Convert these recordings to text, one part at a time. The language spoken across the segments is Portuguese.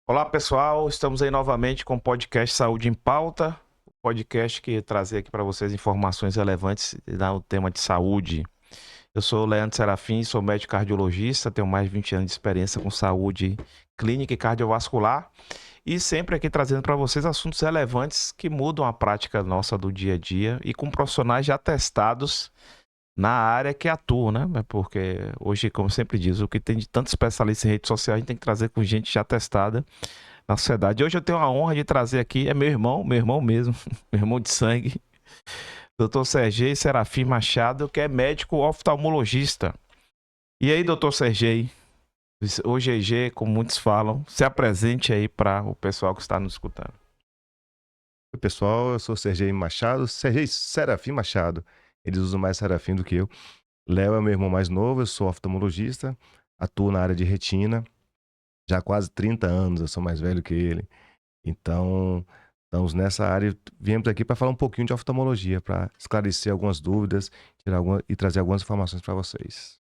Olá, pessoal. Estamos aí novamente com o podcast Saúde em Pauta, o podcast que trazer aqui para vocês informações relevantes no tema de saúde. Eu sou o Leandro Serafim, sou médico cardiologista, tenho mais de 20 anos de experiência com saúde clínica e cardiovascular e sempre aqui trazendo para vocês assuntos relevantes que mudam a prática nossa do dia a dia e com profissionais já testados na área que atuam, né? Porque hoje, como sempre diz, o que tem de tanto especialista em redes sociais, a gente tem que trazer com gente já testada na sociedade. Hoje eu tenho a honra de trazer aqui, é meu irmão mesmo, meu irmão de sangue, doutor Sergei Serafim Machado, que é médico oftalmologista. E aí, doutor Sergei, o GG, como muitos falam, se apresente aí para o pessoal que está nos escutando. Oi, pessoal, eu sou Sergei Machado, Sergei Serafim Machado. Eles usam mais Serafim do que eu. Léo é meu irmão mais novo, eu sou oftalmologista, atuo na área de retina, já há quase 30 anos, eu sou mais velho que ele. Então, estamos nessa área, viemos aqui para falar um pouquinho de oftalmologia, para esclarecer algumas dúvidas e trazer algumas informações para vocês.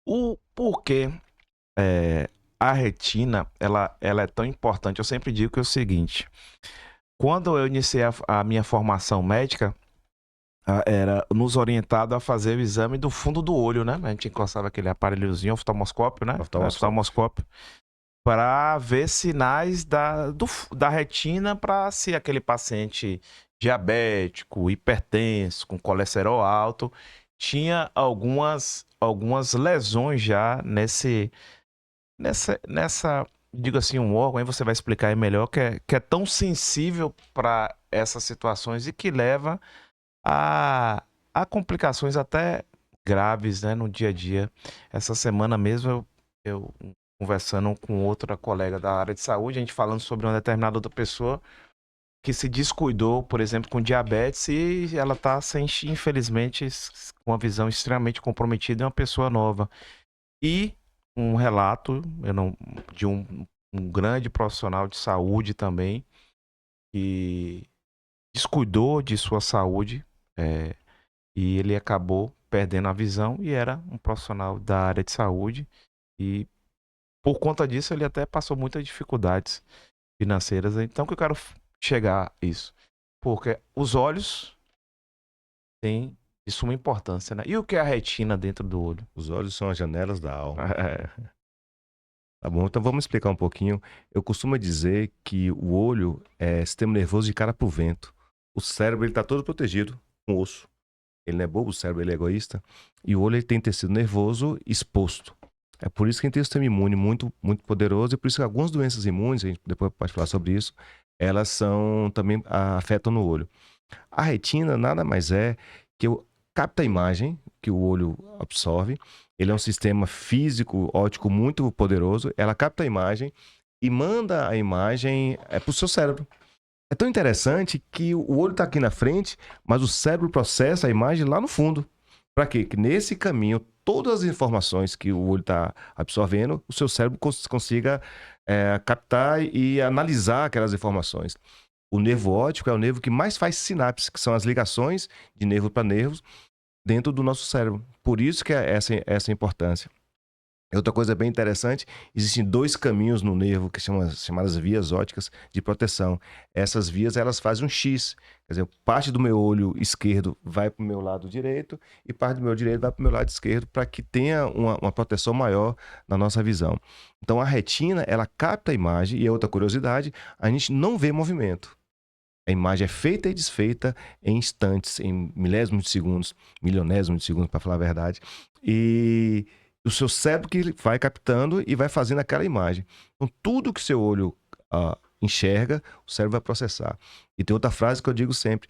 O porquê a retina ela é tão importante? Eu sempre digo que é o seguinte, quando eu iniciei a minha formação médica, era nos orientado a fazer o exame do fundo do olho, né? A gente encostava aquele aparelhozinho, oftalmoscópio, né? Oftalmoscópio, para ver sinais da retina, para se aquele paciente diabético, hipertenso, com colesterol alto, tinha algumas lesões já digo assim, um órgão, aí você vai explicar aí melhor, que é tão sensível para essas situações e que leva há complicações até graves, né, no dia a dia. Essa semana mesmo eu conversando com outra colega da área de saúde, a gente falando sobre uma determinada outra pessoa que se descuidou, por exemplo, com diabetes e ela está, infelizmente, com uma visão extremamente comprometida, é uma pessoa nova. E um relato de um grande profissional de saúde também, que descuidou de sua saúde, e ele acabou perdendo a visão e era um profissional da área de saúde e por conta disso ele até passou muitas dificuldades financeiras. Então que eu quero chegar a isso, porque os olhos têm de suma importância, né? E o que é a retina dentro do olho? Os olhos são as janelas da alma. É. Tá bom, então vamos explicar um pouquinho. Eu costumo dizer que o olho é sistema nervoso de cara pro vento. O cérebro ele tá todo protegido com osso. Ele não é bobo, o cérebro ele é egoísta. E o olho ele tem tecido nervoso exposto. É por isso que a gente tem um sistema imune muito, muito poderoso e por isso que algumas doenças imunes, a gente depois pode falar sobre isso, elas são também afetam no olho. A retina nada mais é que capta a imagem que o olho absorve. Ele é um sistema físico óptico muito poderoso. Ela capta a imagem e manda a imagem para o seu cérebro. É tão interessante que o olho está aqui na frente, mas o cérebro processa a imagem lá no fundo. Para quê? Que nesse caminho, todas as informações que o olho está absorvendo, o seu cérebro consiga captar e analisar aquelas informações. O nervo óptico é o nervo que mais faz sinapse, que são as ligações de nervo para nervos dentro do nosso cérebro. Por isso que é essa importância. Outra coisa bem interessante, existem dois caminhos no nervo que são chamadas vias ópticas de proteção. Essas vias, elas fazem um X. Quer dizer, parte do meu olho esquerdo vai para o meu lado direito e parte do meu direito vai para o meu lado esquerdo para que tenha uma proteção maior na nossa visão. Então, a retina, ela capta a imagem e, outra curiosidade, a gente não vê movimento. A imagem é feita e desfeita em instantes, em milésimos de segundos, milionésimos de segundos, para falar a verdade. E o seu cérebro que vai captando e vai fazendo aquela imagem. Então, tudo que seu olho enxerga, o cérebro vai processar. E tem outra frase que eu digo sempre: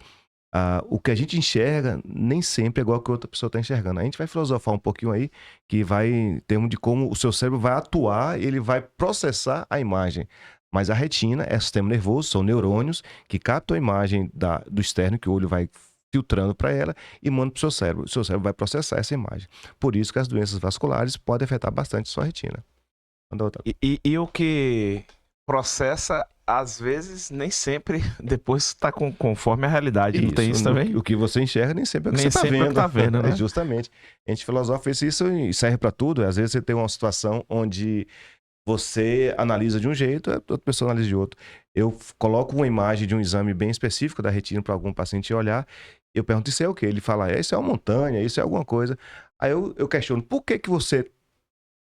o que a gente enxerga nem sempre é igual ao que outra pessoa está enxergando. A gente vai filosofar um pouquinho aí, que vai em termos de como o seu cérebro vai atuar, ele vai processar a imagem. Mas a retina é o sistema nervoso, são neurônios que captam a imagem do externo, que o olho vai filtrando para ela e manda para o seu cérebro. O seu cérebro vai processar essa imagem. Por isso que as doenças vasculares podem afetar bastante a sua retina. Manda outra. E o que processa, às vezes, nem sempre depois está conforme a realidade. Não tem isso também? O que você enxerga nem sempre é o que Nem você está sempre é o vendo. que tá vendo, né? Justamente. A gente filosofa isso e serve para tudo. Às vezes você tem uma situação onde Você analisa de um jeito, a outra pessoa analisa de outro. Eu coloco uma imagem de um exame bem específico da retina para algum paciente olhar. Eu pergunto, isso é o quê? Ele fala, isso é uma montanha, isso é alguma coisa. Aí eu questiono, por que que você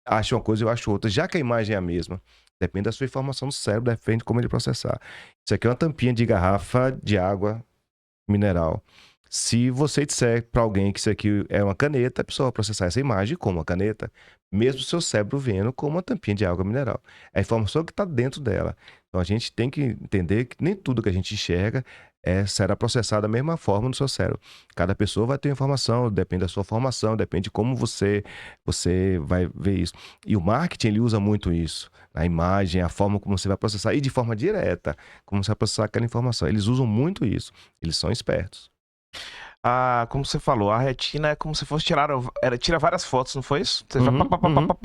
acha uma coisa e eu acho outra, já que a imagem é a mesma? Depende da sua informação do cérebro, depende de como ele processar. Isso aqui é uma tampinha de garrafa de água mineral. Se você disser para alguém que isso aqui é uma caneta, a pessoa vai processar essa imagem como uma caneta, mesmo o seu cérebro vendo como uma tampinha de água mineral. É a informação que está dentro dela. Então a gente tem que entender que nem tudo que a gente enxerga será processado da mesma forma no seu cérebro. Cada pessoa vai ter informação, depende da sua formação, depende de como você vai ver isso. E o marketing, ele usa muito isso. A imagem, a forma como você vai processar, e de forma direta, como você vai processar aquela informação. Eles usam muito isso. Eles são espertos. Como você falou, a retina é como se fosse tira várias fotos, não foi isso? Você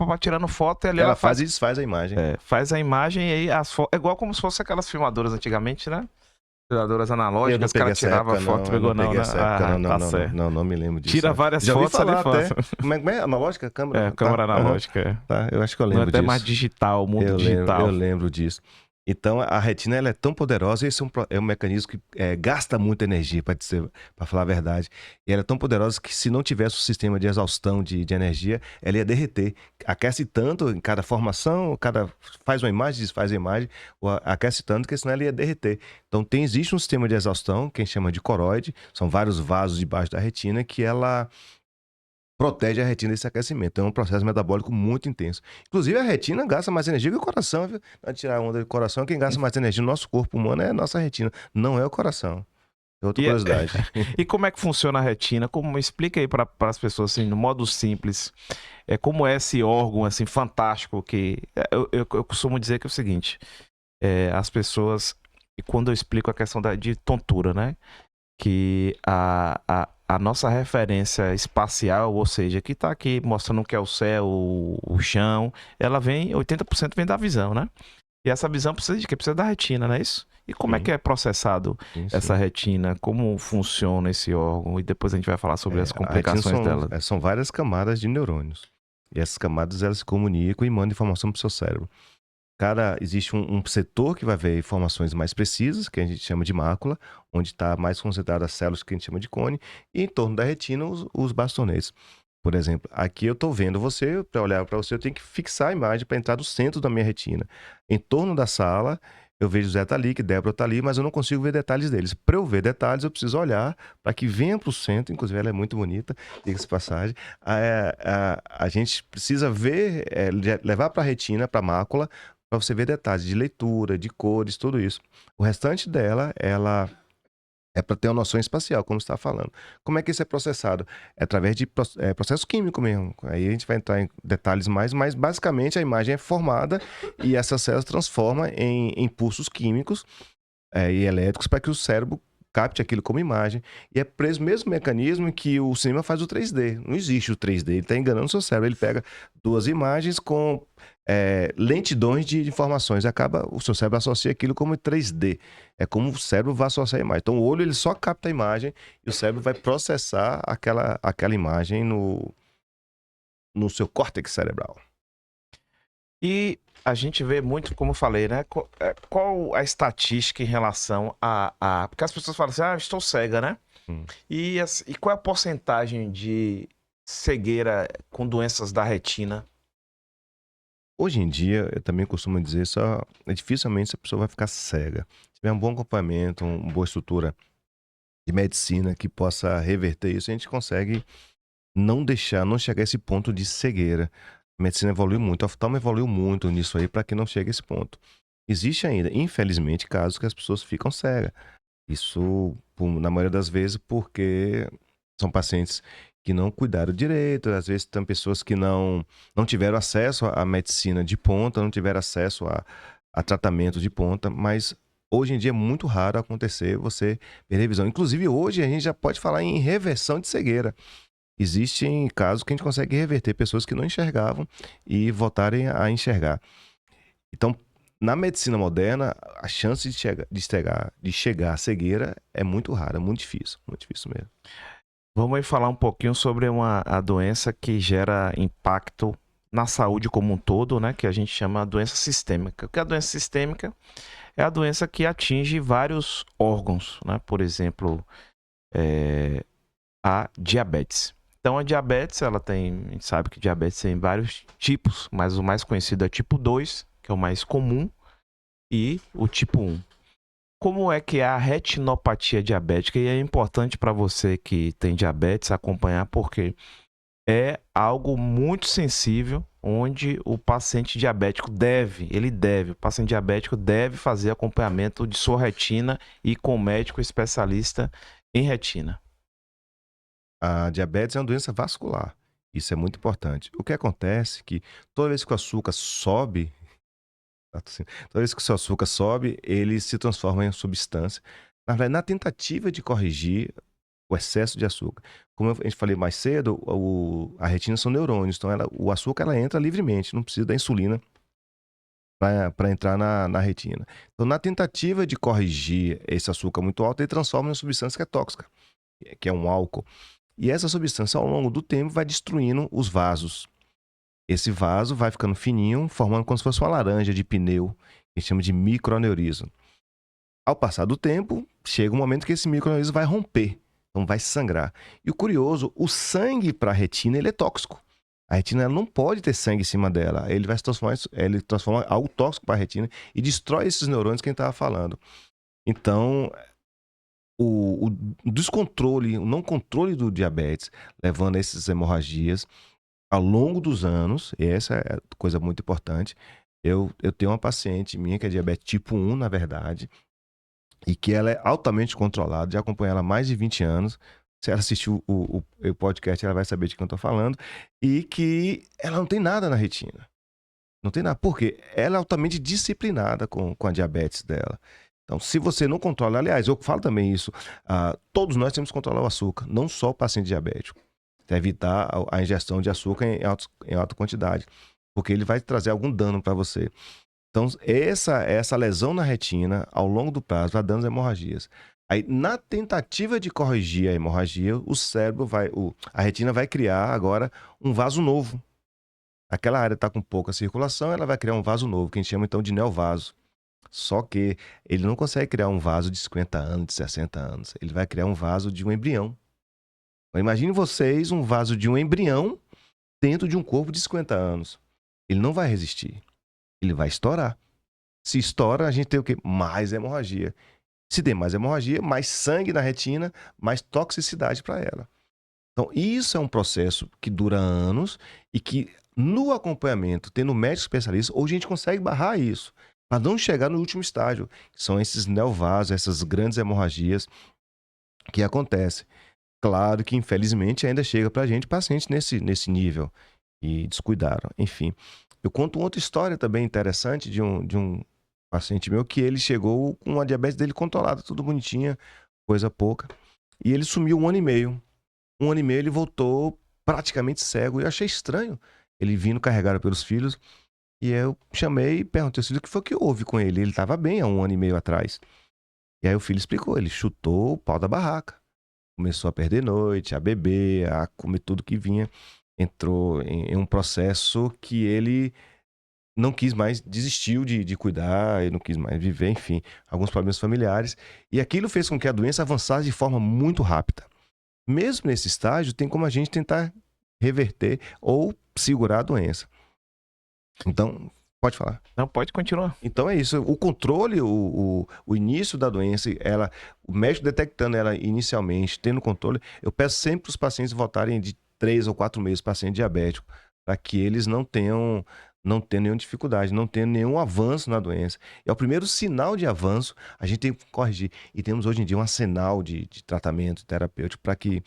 vai tirando foto e ali Ela faz e desfaz a imagem. faz a imagem e aí é igual como se fosse aquelas filmadoras antigamente, né? Filmadoras analógicas, os caras tiravam foto, pegou não, né? Não me lembro disso. Tira várias Já ouvi fotos falar ali até. faz. Como é? Analógica? Câmera? Câmera analógica. Tá, eu acho que eu Não é lembro até disso. mais digital, mundo digital. Eu lembro disso. Então, a retina ela é tão poderosa, e esse é um mecanismo que gasta muita energia, para falar a verdade. E ela é tão poderosa que, se não tivesse o sistema de exaustão de energia, ela ia derreter. Aquece tanto em cada formação, faz uma imagem, desfaz a imagem, aquece tanto que senão ela ia derreter. Então, existe um sistema de exaustão, que a gente chama de coroide, são vários vasos debaixo da retina, que ela protege a retina desse aquecimento. É um processo metabólico muito intenso. Inclusive, a retina gasta mais energia que o coração, viu? Para tirar a onda do coração, quem gasta mais energia no nosso corpo humano é a nossa retina, não é o coração. É outra curiosidade. E como é que funciona a retina? Explica aí para as pessoas, assim, no modo simples, como é esse órgão, assim, fantástico que... Eu costumo dizer que é o seguinte, as pessoas... E quando eu explico a questão de tontura, né? Que a nossa referência espacial, ou seja, que está aqui mostrando o que é o céu, o chão, ela vem, 80% vem da visão, né? E essa visão precisa de quê? Precisa da retina, não é isso? E como é que é processado essa retina? Como funciona esse órgão? E depois a gente vai falar sobre as complicações dela. São várias camadas de neurônios. E essas camadas, elas se comunicam e mandam informação para o seu cérebro. Existe um setor que vai ver informações mais precisas, que a gente chama de mácula, onde está mais concentradas as células que a gente chama de cone, e em torno da retina, os bastonetes. Por exemplo, aqui eu estou vendo você, para olhar para você, eu tenho que fixar a imagem para entrar no centro da minha retina. Em torno da sala, eu vejo o Zé tá ali, que Débora tá ali, mas eu não consigo ver detalhes deles. Para eu ver detalhes, eu preciso olhar para que venha para o centro. Inclusive, ela é muito bonita, diga-se de passagem. A gente precisa ver, levar para a retina, para a mácula, para você ver detalhes de leitura, de cores, tudo isso. O restante dela, ela é para ter uma noção espacial, como você está falando. Como é que isso é processado? É através de processo químico mesmo. Aí a gente vai entrar em detalhes mais, mas basicamente a imagem é formada e essas células transformam em impulsos químicos e elétricos para que o cérebro capte aquilo como imagem. E é por esse mesmo mecanismo que o cinema faz o 3D. Não existe o 3D, ele está enganando o seu cérebro. Ele pega duas imagens com lentidões de informações. O seu cérebro associa aquilo como 3D. É como o cérebro vai associar a imagem. Então o olho ele só capta a imagem e o cérebro vai processar aquela imagem no seu córtex cerebral. E a gente vê muito, como eu falei, né? Qual a estatística em relação porque as pessoas falam assim, eu estou cega, né? E qual é a porcentagem de cegueira com doenças da retina? Hoje em dia, eu também costumo dizer, dificilmente essa pessoa vai ficar cega. Se tiver um bom acompanhamento, uma boa estrutura de medicina que possa reverter isso, a gente consegue não chegar a esse ponto de cegueira. A medicina evoluiu muito, a oftalmo evoluiu muito nisso aí para que não chegue a esse ponto. Existe ainda, infelizmente, casos que as pessoas ficam cegas. Isso, na maioria das vezes, porque são pacientes que não cuidaram direito, às vezes tem pessoas que não tiveram acesso à medicina de ponta, não tiveram acesso a tratamento de ponta, mas hoje em dia é muito raro acontecer você perder visão. Inclusive, hoje a gente já pode falar em reversão de cegueira. Existem casos que a gente consegue reverter pessoas que não enxergavam e voltarem a enxergar. Então, na medicina moderna, a chance de chegar à cegueira é muito rara, muito difícil mesmo. Vamos aí falar um pouquinho sobre a doença que gera impacto na saúde como um todo, né, que a gente chama de doença sistêmica. O que é a doença sistêmica? É a doença que atinge vários órgãos, né? Por exemplo, a diabetes. Então, a diabetes, a gente sabe que diabetes tem vários tipos, mas o mais conhecido é tipo 2, que é o mais comum, e o tipo 1. Como é que é a retinopatia diabética? E é importante para você que tem diabetes acompanhar, porque é algo muito sensível, onde o paciente diabético o paciente diabético deve fazer acompanhamento de sua retina e com médico especialista em retina. A diabetes é uma doença vascular. Isso é muito importante. O que acontece é que toda vez que o açúcar sobe, toda vez que o seu açúcar sobe, ele se transforma em substância. Na verdade, na tentativa de corrigir o excesso de açúcar. Como a gente falei mais cedo, a retina são neurônios, então o açúcar ela entra livremente, não precisa da insulina para entrar na retina. Então, na tentativa de corrigir esse açúcar muito alto, ele transforma em uma substância que é tóxica, que é um álcool. E essa substância, ao longo do tempo, vai destruindo os vasos. Esse vaso vai ficando fininho, formando como se fosse uma laranja de pneu, que a gente chama de microaneurisma. Ao passar do tempo, chega um momento que esse microaneurisma vai romper, então vai sangrar. E o curioso, o sangue para a retina ele é tóxico. A retina ela não pode ter sangue em cima dela. Ele vai se transformar, ele transforma algo tóxico para a retina e destrói esses neurônios que a gente estava falando. Então, o descontrole, o não controle do diabetes, levando a essas hemorragias ao longo dos anos, e essa é a coisa muito importante. Eu tenho uma paciente minha que é diabetes tipo 1, na verdade, e que ela é altamente controlada, já acompanho ela há mais de 20 anos. Se ela assistiu o podcast, ela vai saber de quem eu estou falando. E que ela não tem nada na retina. Não tem nada. Por quê? Ela é altamente disciplinada com a diabetes dela. Então, se você não controla... Aliás, eu falo também isso. Todos nós temos que controlar o açúcar, não só o paciente diabético. Para evitar a ingestão de açúcar em alta quantidade. Porque ele vai trazer algum dano para você. Então, essa lesão na retina, ao longo do prazo, vai dando hemorragias. Aí, na tentativa de corrigir a hemorragia, o cérebro a retina vai criar agora um vaso novo. Aquela área está com pouca circulação, ela vai criar um vaso novo, que a gente chama então de neovaso. Só que ele não consegue criar um vaso de 50 anos, de 60 anos. Ele vai criar um vaso de um embrião. Então, imagine vocês um vaso de um embrião dentro de um corpo de 50 anos. Ele não vai resistir. Ele vai estourar. Se estoura, a gente tem o quê? Mais hemorragia. Se tem mais hemorragia, mais sangue na retina, mais toxicidade para ela. Então, isso é um processo que dura anos e que, no acompanhamento, tendo médico especialista, hoje a gente consegue barrar isso, para não chegar no último estágio, que são esses neovasos, essas grandes hemorragias que acontecem. Claro que, infelizmente, ainda chega para a gente pacientes nesse nível e descuidaram. Enfim, eu conto outra história também interessante de um paciente meu que ele chegou com a diabetes dele controlada, tudo bonitinha, coisa pouca. E ele sumiu 1 ano e meio. 1 ano e meio ele voltou praticamente cego. E eu achei estranho ele vindo carregado pelos filhos. E eu chamei e perguntei ao filho o que foi que houve com ele. Ele estava bem há 1 ano e meio atrás. E aí o filho explicou, ele chutou o pau da barraca. Começou a perder noite, a beber, a comer tudo que vinha. Entrou em um processo que ele não quis mais, desistiu de cuidar, ele não quis mais viver, enfim, alguns problemas familiares. E aquilo fez com que a doença avançasse de forma muito rápida. Mesmo nesse estágio, tem como a gente tentar reverter ou segurar a doença. Então, pode falar. Não, pode continuar. Então é isso, o controle, o início da doença, o médico detectando ela inicialmente, tendo controle, eu peço sempre para os pacientes voltarem de 3 ou 4 meses, paciente diabético, para que eles não tenham nenhuma dificuldade, não tenham nenhum avanço na doença. É o primeiro sinal de avanço, a gente tem que corrigir. E temos hoje em dia um arsenal de tratamento terapêutico para que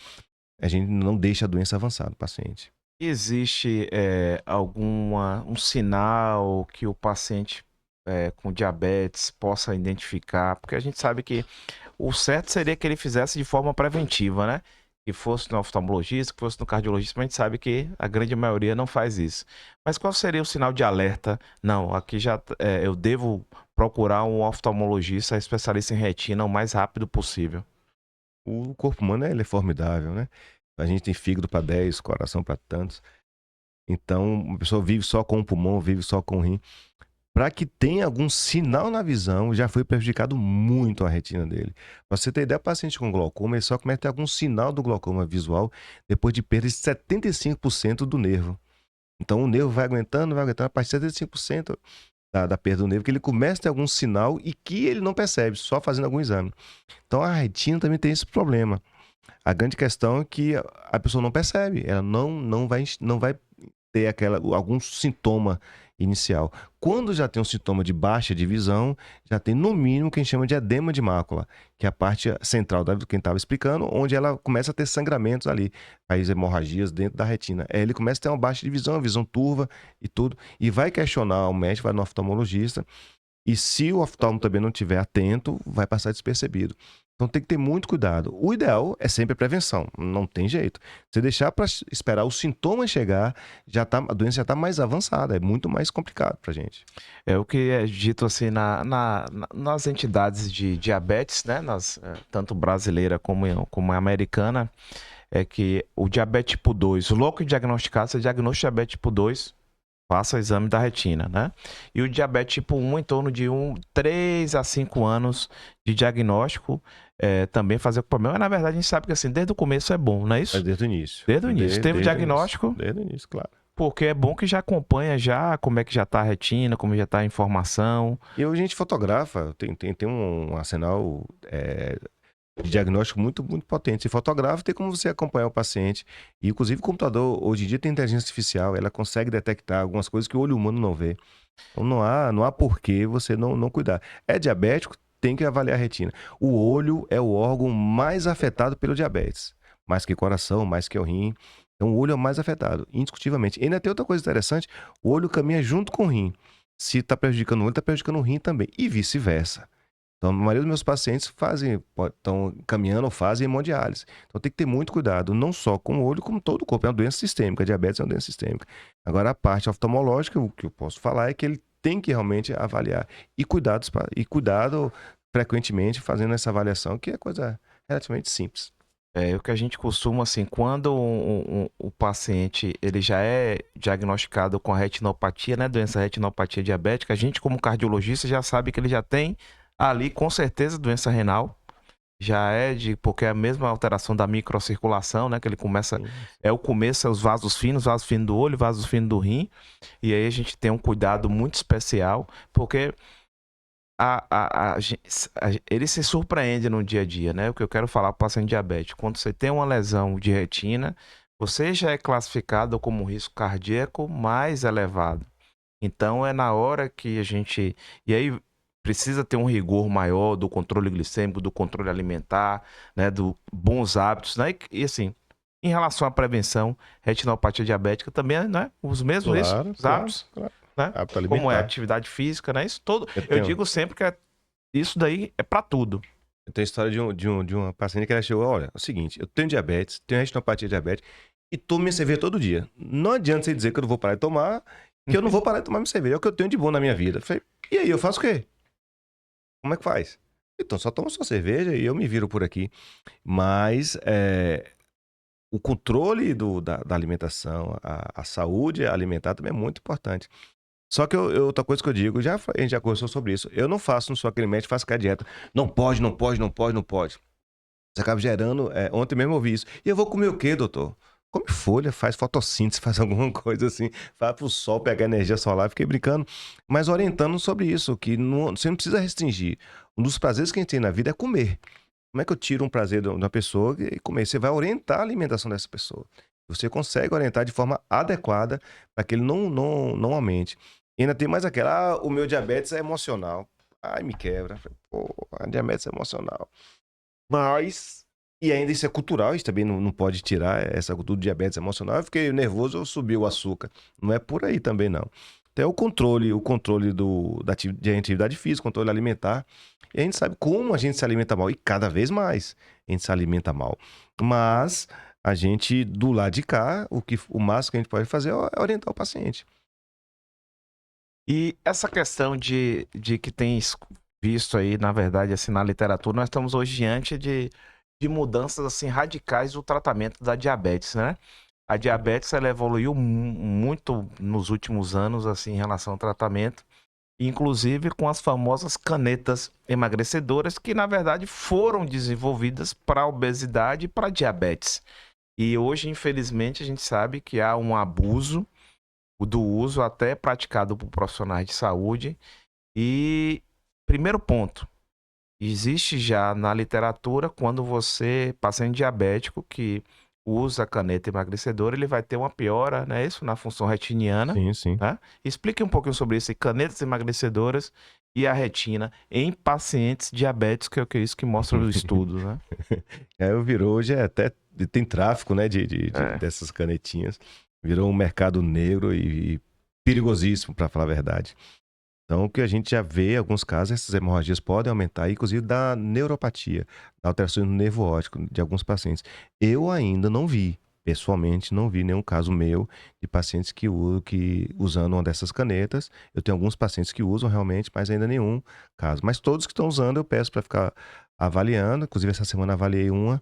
a gente não deixe a doença avançar no paciente. Existe um sinal que o paciente com diabetes possa identificar? Porque a gente sabe que o certo seria que ele fizesse de forma preventiva, né? Que fosse no oftalmologista, que fosse no cardiologista, mas a gente sabe que a grande maioria não faz isso. Mas qual seria o sinal de alerta? Não, aqui já eu devo procurar um oftalmologista, especialista em retina, o mais rápido possível. O corpo humano ele é formidável, né? A gente tem fígado para 10, coração para tantos. Então, a pessoa vive só com o pulmão, vive só com o rim. Para que tenha algum sinal na visão, já foi prejudicado muito a retina dele. Para você ter ideia, o paciente com glaucoma, ele só começa a ter algum sinal do glaucoma visual depois de perda de 75% do nervo. Então, o nervo vai aguentando, a partir de 75% da perda do nervo, que ele começa a ter algum sinal e que ele não percebe, só fazendo algum exame. Então, a retina também tem esse problema. A grande questão é que a pessoa não percebe, ela não vai ter algum sintoma inicial. Quando já tem um sintoma de baixa de visão, já tem no mínimo o que a gente chama de edema de mácula, que é a parte central do que a gente estava explicando, onde ela começa a ter sangramentos ali, as hemorragias dentro da retina. Aí ele começa a ter uma baixa de visão, a visão turva e tudo, e vai questionar o médico, vai no oftalmologista, e se o oftalmo também não estiver atento, vai passar despercebido. Então tem que ter muito cuidado. O ideal é sempre a prevenção, não tem jeito. Se deixar para esperar os sintomas chegar, a doença já está mais avançada, é muito mais complicado para a gente. É o que é dito assim nas entidades de diabetes, né? Tanto brasileira como americana, é que o diabetes tipo 2, logo diagnosticado, você diagnostica diabetes tipo 2, faça o exame da retina, né? E o diabetes tipo 1, em torno de 3 a 5 anos de diagnóstico, também fazer o problema. Mas, na verdade, a gente sabe que assim, desde o começo é bom, não é isso? É desde o início. Desde o início. Teve o diagnóstico. Desde o início, claro. Porque é bom que já acompanha já como é que já tá a retina, como já tá a informação. E hoje a gente fotografa, tem um arsenal de diagnóstico muito, muito potente. Você fotografa, tem como você acompanhar o paciente. E, inclusive, o computador, hoje em dia, tem inteligência artificial, ela consegue detectar algumas coisas que o olho humano não vê. Então, não há porquê você não cuidar. É diabético, tem que avaliar a retina. O olho é o órgão mais afetado pelo diabetes. Mais que o coração, mais que o rim. Então, o olho é o mais afetado, indiscutivelmente. E ainda tem outra coisa interessante, o olho caminha junto com o rim. Se está prejudicando o olho, está prejudicando o rim também. E vice-versa. Então, a maioria dos meus pacientes estão caminhando ou fazem hemodiálise. Então, tem que ter muito cuidado, não só com o olho, como todo o corpo. É uma doença sistêmica, a diabetes é uma doença sistêmica. Agora, a parte oftalmológica, o que eu posso falar é que ele tem que realmente avaliar. E cuidado frequentemente fazendo essa avaliação, que é coisa relativamente simples. É o que a gente costuma, assim, quando o paciente ele já é diagnosticado com a retinopatia, né, doença retinopatia diabética, a gente como cardiologista já sabe que ele já tem ali com certeza doença renal, já porque é a mesma alteração da microcirculação, né, que ele começa, o começo é os vasos finos do olho, vasos finos do rim, e aí a gente tem um cuidado muito especial, porque ele se surpreende no dia a dia, né? O que eu quero falar para o paciente diabético, quando você tem uma lesão de retina, você já é classificado como um risco cardíaco mais elevado. Então é na hora que a gente... E aí precisa ter um rigor maior do controle glicêmico, do controle alimentar, né? Do bons hábitos, né? E assim, em relação à prevenção, retinopatia diabética também, né? Os mesmos hábitos. Claro. Né? Como é atividade física, né? Isso todo. Eu digo sempre que isso daí é para tudo. Eu tenho a história de uma paciente que ela chegou, olha, é o seguinte, eu tenho diabetes, tenho retinopatia diabética e tomo minha cerveja todo dia. Não adianta você dizer que eu não vou parar de tomar, que eu não vou parar de tomar minha cerveja. É o que eu tenho de bom na minha vida. Eu falei, e aí, eu faço o quê? Como é que faz? Então, só tomo sua cerveja e eu me viro por aqui. Mas o controle da alimentação, a saúde alimentar também é muito importante. Só que outra coisa que eu digo, a gente já conversou sobre isso, eu não faço, não sou aquele médico, faço aquela dieta. Não pode. Você acaba gerando, ontem mesmo eu ouvi isso. E eu vou comer o quê, doutor? Come folha, faz fotossíntese, faz alguma coisa assim, vai pro sol pegar energia solar, fiquei brincando, mas orientando sobre isso, que você não precisa restringir. Um dos prazeres que a gente tem na vida é comer. Como é que eu tiro um prazer de uma pessoa e comer? Você vai orientar a alimentação dessa pessoa. Você consegue orientar de forma adequada para que ele não aumente. E ainda tem mais aquela, o meu diabetes é emocional. Ai, me quebra. Pô, a diabetes é emocional. Mas, e ainda isso é cultural, isso também não pode tirar essa cultura do diabetes emocional. Eu fiquei nervoso, eu subi o açúcar. Não é por aí também, não. Então é o controle de atividade física, controle alimentar. E a gente sabe como a gente se alimenta mal. E cada vez mais a gente se alimenta mal. Mas a gente, do lado de cá, o máximo que a gente pode fazer é orientar o paciente. E essa questão de que tem visto aí, na verdade, assim, na literatura, nós estamos hoje diante de mudanças assim radicais do tratamento da diabetes, né? A diabetes ela evoluiu muito nos últimos anos, assim, em relação ao tratamento, inclusive com as famosas canetas emagrecedoras, que na verdade foram desenvolvidas para obesidade e para diabetes. E hoje, infelizmente, a gente sabe que há um abuso do uso até praticado por profissionais de saúde. E primeiro ponto, existe já na literatura quando você, paciente diabético que usa a caneta emagrecedora, ele vai ter uma piora, né, isso, na função retiniana, Sim, sim. né? Explique um pouquinho sobre isso, canetas emagrecedoras e a retina em pacientes diabéticos, que é isso que mostra os estudos, né? O virou hoje até tem tráfico, né, É. dessas canetinhas. Virou um mercado negro e perigosíssimo, para falar a verdade. Então, o que a gente já vê, em alguns casos, essas hemorragias podem aumentar, inclusive da neuropatia, da alteração no nervo óptico de alguns pacientes. Eu ainda não vi, pessoalmente, não vi nenhum caso meu de pacientes que usando uma dessas canetas. Eu tenho alguns pacientes que usam realmente, mas ainda nenhum caso. Mas todos que estão usando, eu peço para ficar avaliando. Inclusive, essa semana avaliei uma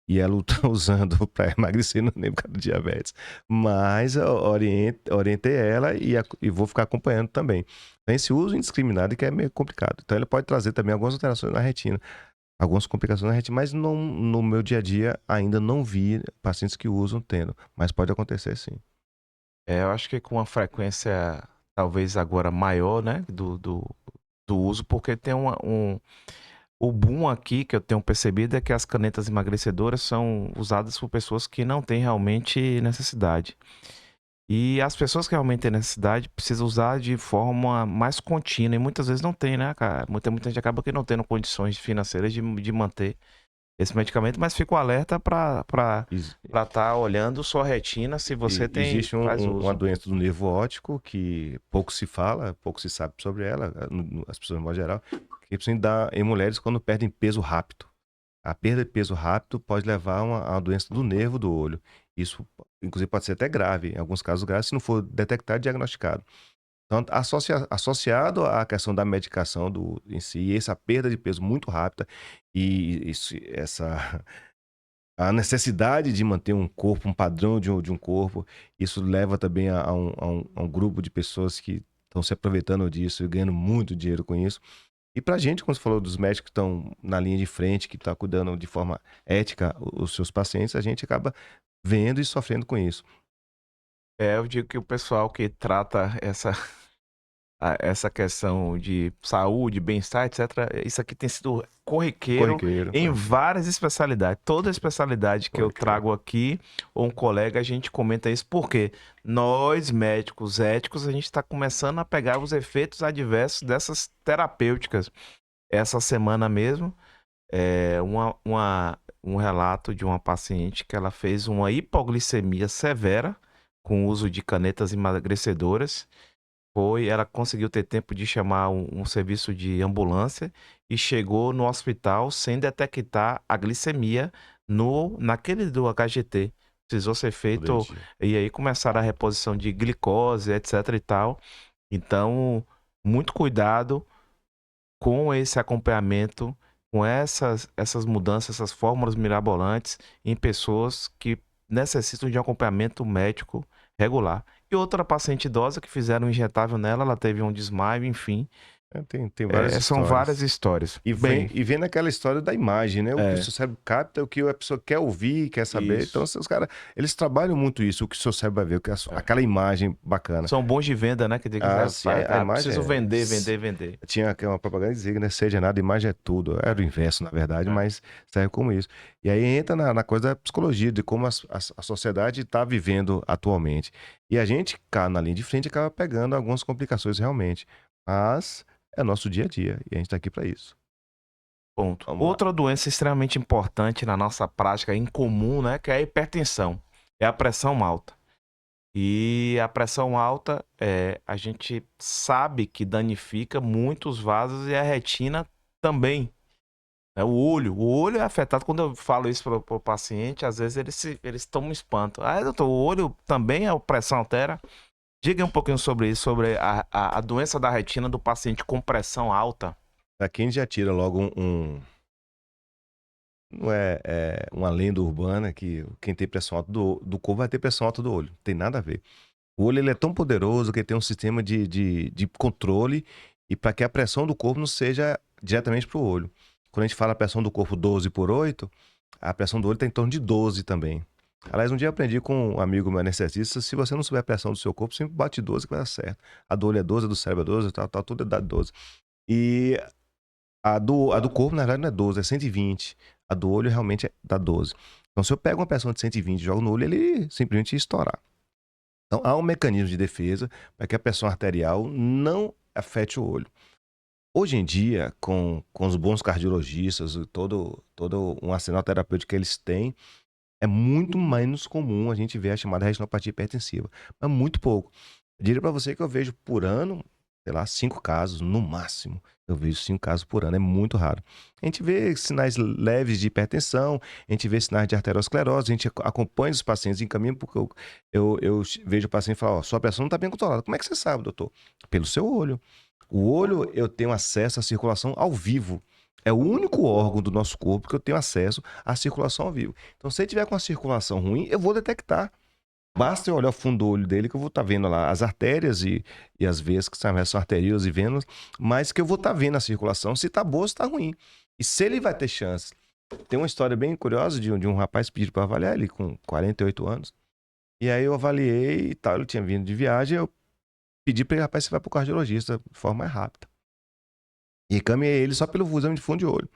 e ela está usando para emagrecer, não lembro por causa do diabetes. Mas eu orientei ela e vou ficar acompanhando também. Então, esse uso indiscriminado que é meio complicado. Então, ele pode trazer também algumas alterações na retina, algumas complicações na retina, mas no meu dia a dia ainda não vi pacientes que usam tendo, mas pode acontecer sim. Eu acho que com uma frequência talvez agora maior, né, do uso, porque tem o boom aqui que eu tenho percebido é que as canetas emagrecedoras são usadas por pessoas que não têm realmente necessidade. E as pessoas que realmente têm necessidade precisam usar de forma mais contínua e muitas vezes não tem, né, cara? Muita gente acaba que não tendo condições financeiras de manter esse medicamento, mas fico alerta para Ex- estar olhando sua retina se você tem Existe faz uma uso. doença do nervo óptico que pouco se fala, pouco se sabe sobre ela, as pessoas, de modo geral, que precisa dar em mulheres quando perdem peso rápido. A perda de peso rápido pode levar a uma doença do nervo do olho. Isso, inclusive, pode ser até grave, em alguns casos graves, se não for detectado e diagnosticado. Então, associado à questão da medicação em si, essa perda de peso muito rápida e a necessidade de manter um corpo, um padrão de um corpo, isso leva também a um grupo de pessoas que estão se aproveitando disso e ganhando muito dinheiro com isso. E pra gente, como você falou, dos médicos que estão na linha de frente, que estão cuidando de forma ética os seus pacientes, a gente acaba vendo e sofrendo com isso. Eu digo que o pessoal que trata essa questão de saúde, bem-estar, etc., isso aqui tem sido corriqueiro Corriqueiro, em corriqueiro, várias especialidades. Toda especialidade que eu corriqueiro. trago aqui, ou um colega, a gente comenta isso porque nós, médicos éticos, a gente está começando a pegar os efeitos adversos dessas terapêuticas. Essa semana mesmo, um relato de uma paciente que ela fez uma hipoglicemia severa com o uso de canetas emagrecedoras. Ela conseguiu ter tempo de chamar um serviço de ambulância e chegou no hospital sem detectar a glicemia naquele do HGT. Precisou ser feito, Entendi. e aí começaram a reposição de glicose, etc e tal. Então, muito cuidado com esse acompanhamento, com essas mudanças, essas fórmulas mirabolantes em pessoas que necessitam de um acompanhamento médico regular. E outra paciente idosa que fizeram um injetável nela, ela teve um desmaio, enfim. Tem várias São várias histórias. histórias. E Bem, vem naquela história da imagem, né? O que o é, seu cérebro capta, o que a pessoa quer ouvir, quer saber. Então, isso. os caras, eles trabalham muito isso, o que o seu cérebro vai ver, É. aquela imagem bacana. São bons de venda, né? Que diz que Ah, sim, a imagem preciso vender, vender, vender. tinha aqui uma propaganda que dizia, né? Seja nada, imagem é tudo. Era o inverso, na verdade, É. mas serve como isso. E aí entra na coisa da psicologia, de como a sociedade está vivendo atualmente. E a gente, cá na linha de frente, acaba pegando algumas complicações realmente. Mas é nosso dia a dia e a gente está aqui para isso. Ponto. Vamos lá. Outra doença extremamente importante na nossa prática incomum, né? Que é a hipertensão. É a pressão alta. E a pressão alta, a gente sabe que danifica muitos vasos e a retina também. Né? O olho é afetado. Quando eu falo isso para o paciente, às vezes eles tomam um espanto. Ah, doutor, o olho também a pressão altera? Diga um pouquinho sobre isso, sobre a doença da retina do paciente com pressão alta. Pra quem já tira logo não é uma lenda urbana que quem tem pressão alta do corpo vai ter pressão alta do olho. Não tem nada a ver. O olho ele é tão poderoso que ele tem um sistema de controle e para que a pressão do corpo não seja diretamente para o olho. Quando a gente fala a pressão do corpo 12/8, a pressão do olho está em torno de 12 também. Aliás, um dia eu aprendi com um amigo meu anestesista, se você não souber a pressão do seu corpo, sempre bate 12 que vai dar certo. A do olho é 12, a do cérebro é 12, tal, tudo é dado 12. E a do corpo, na verdade, não é 12, é 120. A do olho realmente dá 12. Então, se eu pego uma pressão de 120 e jogo no olho, ele simplesmente ia estourar. Então, há um mecanismo de defesa para que a pressão arterial não afete o olho. Hoje em dia, com os bons cardiologistas, todo um arsenal terapêutico que eles têm, é muito menos comum a gente ver a chamada retinopatia hipertensiva. Mas muito pouco. Eu diria para você que eu vejo por ano, sei lá, 5 casos, no máximo. Eu vejo 5 casos por ano, é muito raro. A gente vê sinais leves de hipertensão, a gente vê sinais de arteriosclerose, a gente acompanha os pacientes em caminho, porque eu vejo o paciente e falo, ó, sua pressão não está bem controlada. Como é que você sabe, doutor? Pelo seu olho. O olho, eu tenho acesso à circulação ao vivo. É o único órgão do nosso corpo que eu tenho acesso à circulação ao vivo. Então, se ele tiver com a circulação ruim, eu vou detectar. Basta eu olhar o fundo do olho dele que eu vou estar vendo lá as artérias e as veias, que são artérias e venas, mas que eu vou estar vendo a circulação se está boa ou se está ruim. E se ele vai ter chance. Tem uma história bem curiosa de um rapaz pedido para avaliar ele com 48 anos. E aí eu avaliei e tal, ele tinha vindo de viagem, eu pedi para ele, rapaz, você vai para o cardiologista de forma mais rápida. E encaminhei ele só pelo exame de fundo de olho.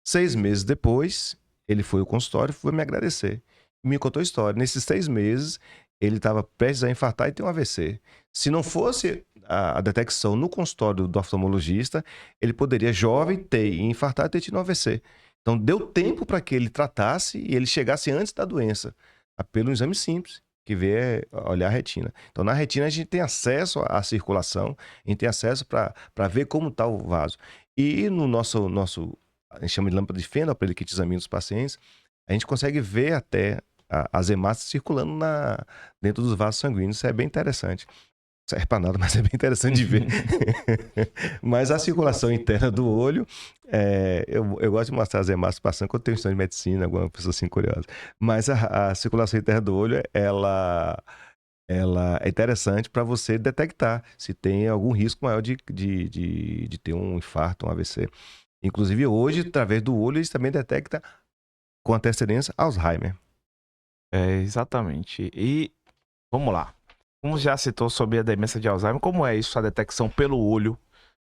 6 meses depois, ele foi ao consultório e foi me agradecer. Me contou a história. Nesses 6 meses, ele estava prestes a infartar e ter um AVC. Se não fosse a detecção no consultório do oftalmologista, ele poderia, jovem, ter infartado e ter tido um AVC. Então, deu tempo para que ele tratasse e ele chegasse antes da doença, pelo exame simples, que vê olhar a retina. Então, na retina, a gente tem acesso à circulação, a gente tem acesso para ver como está o vaso. E no nosso a gente chama de lâmpada de Fendel, para ele que examina os pacientes, a gente consegue ver até as hemácias circulando dentro dos vasos sanguíneos. Isso é bem interessante. Não serve para nada, mas é bem interessante de ver. Mas a circulação interna do olho, eu gosto de mostrar as hemácias passando quando tem um estudante de medicina, alguma pessoa assim curiosa. Mas a circulação interna do olho, ela é interessante para você detectar se tem algum risco maior de ter um infarto, um AVC. Inclusive, hoje, através do olho, eles também detectam com antecedência Alzheimer. Exatamente. E vamos lá. Como já citou sobre a demência de Alzheimer, como é isso, a detecção pelo olho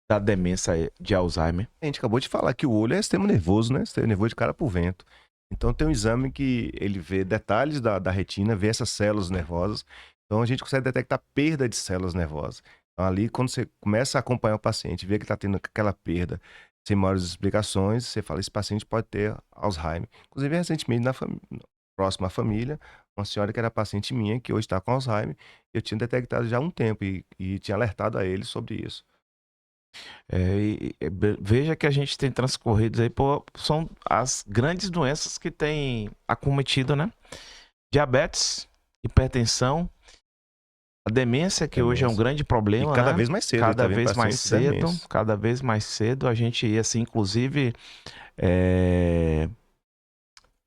da demência de Alzheimer? A gente acabou de falar que o olho é sistema nervoso, né? Sistema nervoso de cara por vento. Então, tem um exame que ele vê detalhes da retina, vê essas células nervosas. Então, a gente consegue detectar perda de células nervosas. Então, ali, quando você começa a acompanhar o paciente, vê que está tendo aquela perda, sem maiores explicações, você fala, esse paciente pode ter Alzheimer. Inclusive, recentemente, próxima à família, uma senhora que era paciente minha, que hoje está com Alzheimer, eu tinha detectado já há um tempo e tinha alertado a ele sobre isso. Veja que a gente tem transcorrido aí, são as grandes doenças que têm acometido, né? Diabetes, hipertensão, a demência, que hoje é um grande problema, E cada né? vez mais cedo. Cada vez mais cedo, cada vez mais cedo. A gente ia, assim, inclusive,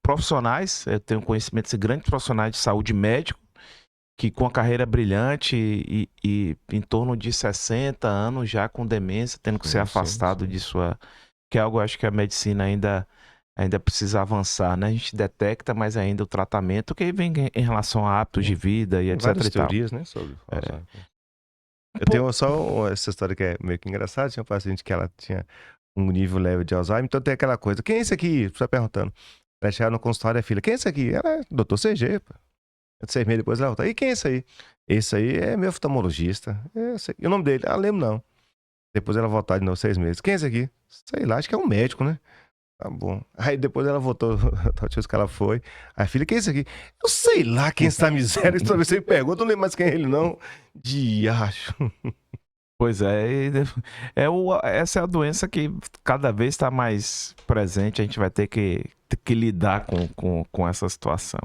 profissionais, eu tenho conhecimento de grandes profissionais de saúde médico, que com a carreira brilhante e em torno de 60 anos já com demência, tendo que ser afastado de sua... Que é algo, acho que a medicina ainda precisa avançar, né? A gente detecta, mas ainda o tratamento que vem em relação a hábitos de vida e etc. Várias e tal. teorias, né, sobre Alzheimer. Eu tenho só essa história que é meio que engraçada. Tinha um paciente que ela tinha um nível leve de Alzheimer, então tem aquela coisa, quem é esse aqui? Você perguntando. Ela chegava no consultório, a filha, quem é esse aqui? Ela é doutor CG, pô. 6 meses depois ela volta, e quem é esse aí? Esse aí é meu oftalmologista. E o nome dele? Ah, lembro não. Depois ela voltar de novo 6 meses. Quem é esse aqui? Sei lá, acho que é um médico, né? Tá bom. Aí depois ela voltou, a última vez que ela foi. A filha, quem é esse aqui? Eu sei lá quem é essa miséria. Toda vez que você pergunta, eu não lembro mais quem é ele, não. Diacho. Pois é, essa é a doença que cada vez está mais presente. A gente vai ter que lidar com essa situação.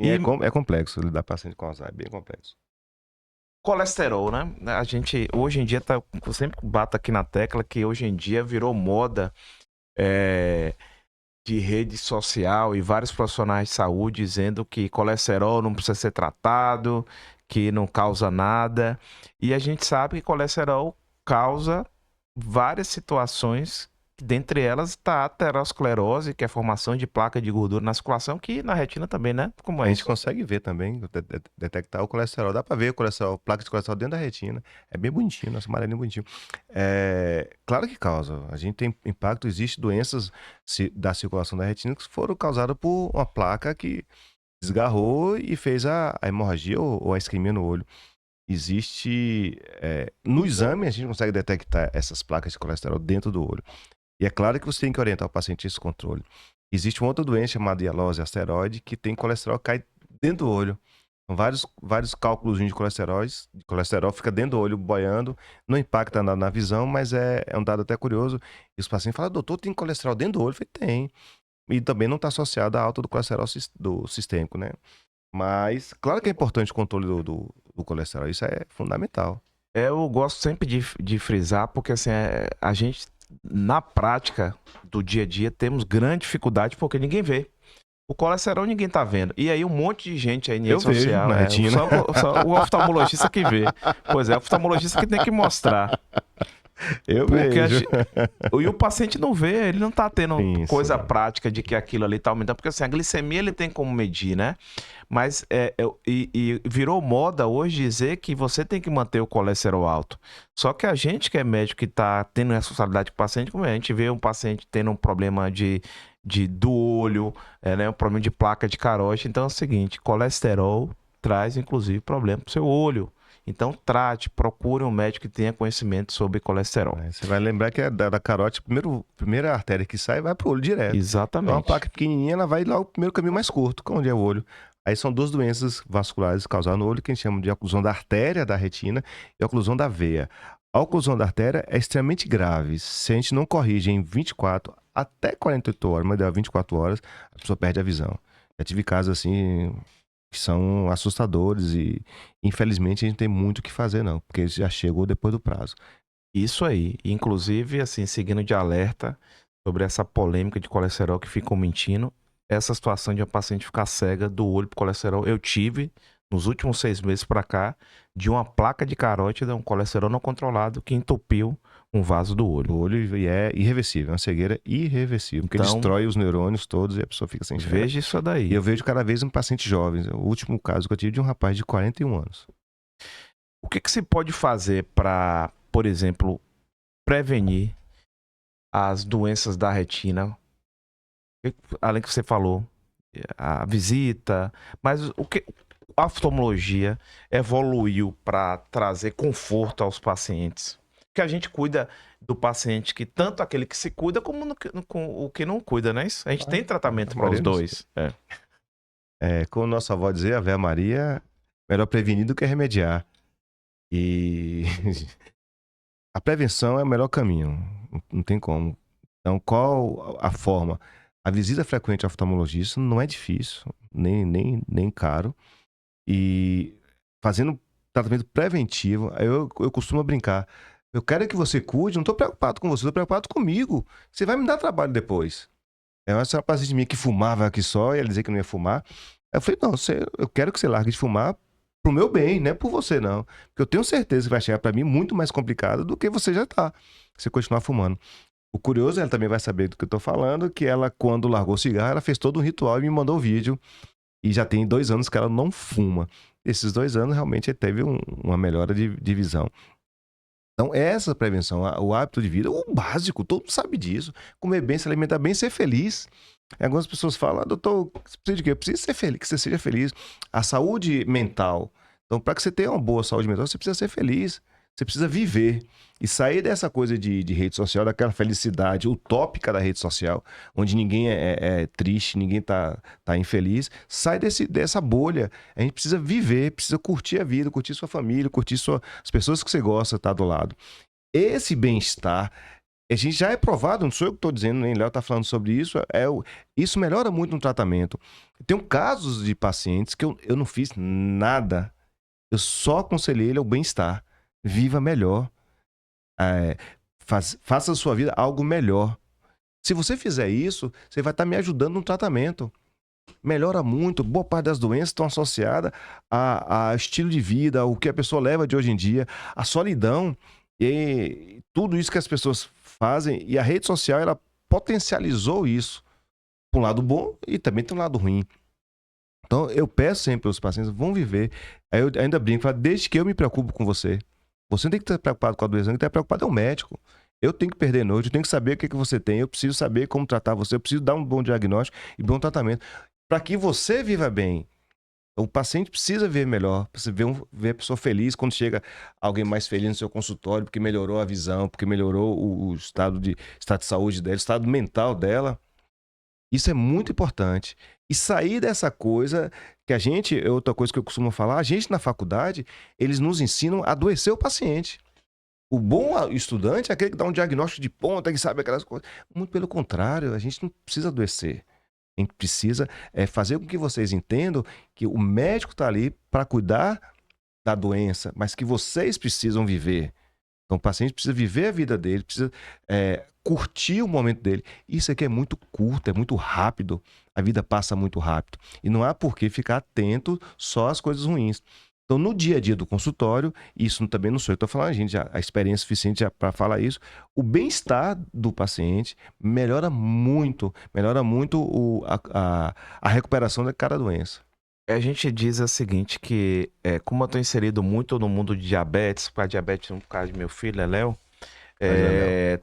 É complexo lidar com paciente com Alzheimer, bem complexo. Colesterol, né? A gente, hoje em dia, eu sempre bato aqui na tecla que hoje em dia virou moda de rede social e vários profissionais de saúde dizendo que colesterol não precisa ser tratado, que não causa nada. E a gente sabe que colesterol causa várias situações, dentre elas está a aterosclerose, que é a formação de placa de gordura na circulação, que na retina também, né? Como A é gente isso? consegue ver também, detectar o colesterol. Dá pra ver o colesterol, placa de colesterol dentro da retina. É bem bonitinho, nosso amarelinho bonitinho. Claro que causa. A gente tem impacto, existe doenças da circulação da retina que foram causadas por uma placa que desgarrou e fez a hemorragia ou a isquemia no olho. Existe. No exame, a gente consegue detectar essas placas de colesterol dentro do olho. E é claro que você tem que orientar o paciente a esse controle. Existe uma outra doença chamada hialose asteroide que tem colesterol que cai dentro do olho. São vários cálculos de colesterol fica dentro do olho boiando, não impacta na visão, mas é um dado até curioso. E os pacientes falam, doutor, tem colesterol dentro do olho? Eu falei, tem. E também não está associado à alta do colesterol do sistêmico, né? Mas, claro que é importante o controle do colesterol, isso é fundamental. Eu gosto sempre de frisar, porque assim, a gente, na prática do dia a dia, temos grande dificuldade porque ninguém vê. O colesterol ninguém tá vendo. E aí um monte de gente aí em Eu rede vejo social, na retina. só o oftalmologista que vê. Pois é, o oftalmologista que tem que mostrar. Eu Porque vejo. e o paciente não vê, ele não tá tendo Sim, coisa sim. prática de que aquilo ali tá aumentando. Porque assim, a glicemia ele tem como medir, né? Mas e virou moda hoje dizer que você tem que manter o colesterol alto. Só que a gente que é médico que tá tendo responsabilidade com o paciente, como é, a gente vê um paciente tendo um problema do olho, né, um problema de placa de carótida. Então é o seguinte, colesterol traz inclusive problema pro seu olho. Então trate, procure um médico que tenha conhecimento sobre colesterol. Você vai lembrar que é da carótida, primeira artéria que sai vai pro olho direto. Então, uma Exatamente. placa pequenininha, ela vai lá o primeiro caminho mais curto, onde é o olho. Aí são duas doenças vasculares causadas no olho, que a gente chama de oclusão da artéria da retina e oclusão da veia. A oclusão da artéria é extremamente grave. Se a gente não corrige em 24 até 48 horas, mas dá 24 horas, a pessoa perde a visão. Já tive casos assim que são assustadores e infelizmente a gente tem muito o que fazer não, porque já chegou depois do prazo. Isso aí. Inclusive, assim, seguindo de alerta sobre essa polêmica de colesterol que ficam mentindo, essa situação de uma paciente ficar cega do olho pro colesterol, eu tive nos últimos 6 meses para cá, de uma placa de carótida, um colesterol não controlado que entupiu um vaso do olho. O olho e é irreversível, é uma cegueira irreversível, porque Então, destrói os neurônios todos e a pessoa fica sem enxergar. veja isso E daí. eu vejo cada vez em pacientes jovens. O último caso que eu tive de um rapaz de 41 anos. O que se pode fazer para, por exemplo, prevenir as doenças da retina? Além que você falou, a visita, mas o que a oftalmologia evoluiu para trazer conforto aos pacientes? Que a gente cuida do paciente, que tanto aquele que se cuida como com o que não cuida, né? A gente tem tratamento para os dois. Como nossa avó dizia, a Ave Maria, melhor prevenir do que remediar. E a prevenção é o melhor caminho, não tem como. Então, qual a forma? A visita frequente ao oftalmologista não é difícil, nem caro. E fazendo tratamento preventivo, eu costumo brincar. Eu quero que você cuide, não estou preocupado com você, estou preocupado comigo. Você vai me dar trabalho depois. Essa paciente minha que fumava aqui só, e ela dizia que não ia fumar. Aí eu falei, não, eu quero que você largue de fumar pro meu bem, não é por você não. Porque eu tenho certeza que vai chegar para mim muito mais complicado do que você já tá, se continuar fumando. O curioso, ela também vai saber do que eu tô falando, que ela, quando largou o cigarro, ela fez todo um ritual e me mandou o vídeo. E já tem 2 anos que ela não fuma. Esses 2 anos realmente teve uma melhora de visão. Então, essa prevenção, o hábito de vida, o básico, todo mundo sabe disso. Comer bem, se alimentar bem, ser feliz. Algumas pessoas falam, doutor, você precisa de quê? Eu preciso ser feliz, que você seja feliz. A saúde mental. Então, para que você tenha uma boa saúde mental, você precisa ser feliz. Você precisa viver. E sair dessa coisa de rede social, daquela felicidade utópica da rede social, onde ninguém é triste, ninguém tá infeliz. Sai dessa bolha. A gente precisa viver, precisa curtir a vida, curtir sua família, curtir as pessoas que você gosta, tá do lado. Esse bem-estar, a gente já é provado, não sou eu que estou dizendo, nem Léo está falando sobre isso, isso melhora muito no tratamento. Tem casos de pacientes que eu não fiz nada, eu só aconselhei ele ao bem-estar. Viva melhor. Faça da sua vida algo melhor. Se você fizer isso, você vai estar me ajudando no tratamento. Melhora muito. Boa parte das doenças estão associadas a estilo de vida, ao que a pessoa leva de hoje em dia, a solidão e tudo isso que as pessoas fazem. E a rede social, ela potencializou isso. Por um lado bom e também tem um lado ruim. Então, eu peço sempre aos pacientes, vão viver. Aí eu ainda brinco, falo, desde que eu me preocupo com você. Você não tem que estar preocupado com a doença, quem tem que estar preocupado é o médico. Eu tenho que perder noite, eu tenho que saber o que você tem, eu preciso saber como tratar você, eu preciso dar um bom diagnóstico e bom tratamento. Para que você viva bem. O paciente precisa ver melhor, precisa ver a pessoa feliz quando chega alguém mais feliz no seu consultório, porque melhorou a visão, porque melhorou o estado de saúde dela, o estado mental dela. Isso é muito importante. E sair dessa coisa que outra coisa que eu costumo falar, a gente na faculdade, eles nos ensinam a adoecer o paciente. O bom estudante é aquele que dá um diagnóstico de ponta, que sabe aquelas coisas. Muito pelo contrário, a gente não precisa adoecer. A gente precisa fazer com que vocês entendam que o médico está ali para cuidar da doença, mas que vocês precisam viver. Então o paciente precisa viver a vida dele, precisa curtir o momento dele. Isso aqui é muito curto, é muito rápido. A vida passa muito rápido. E não há por que ficar atento só às coisas ruins. Então, no dia a dia do consultório, isso também não sou eu que estou falando, a gente já, a experiência suficiente para falar isso, o bem-estar do paciente melhora muito a recuperação de cada doença. A gente diz o seguinte, que como eu estou inserido muito no mundo de diabetes, por causa de diabetes, no caso de meu filho, é Léo,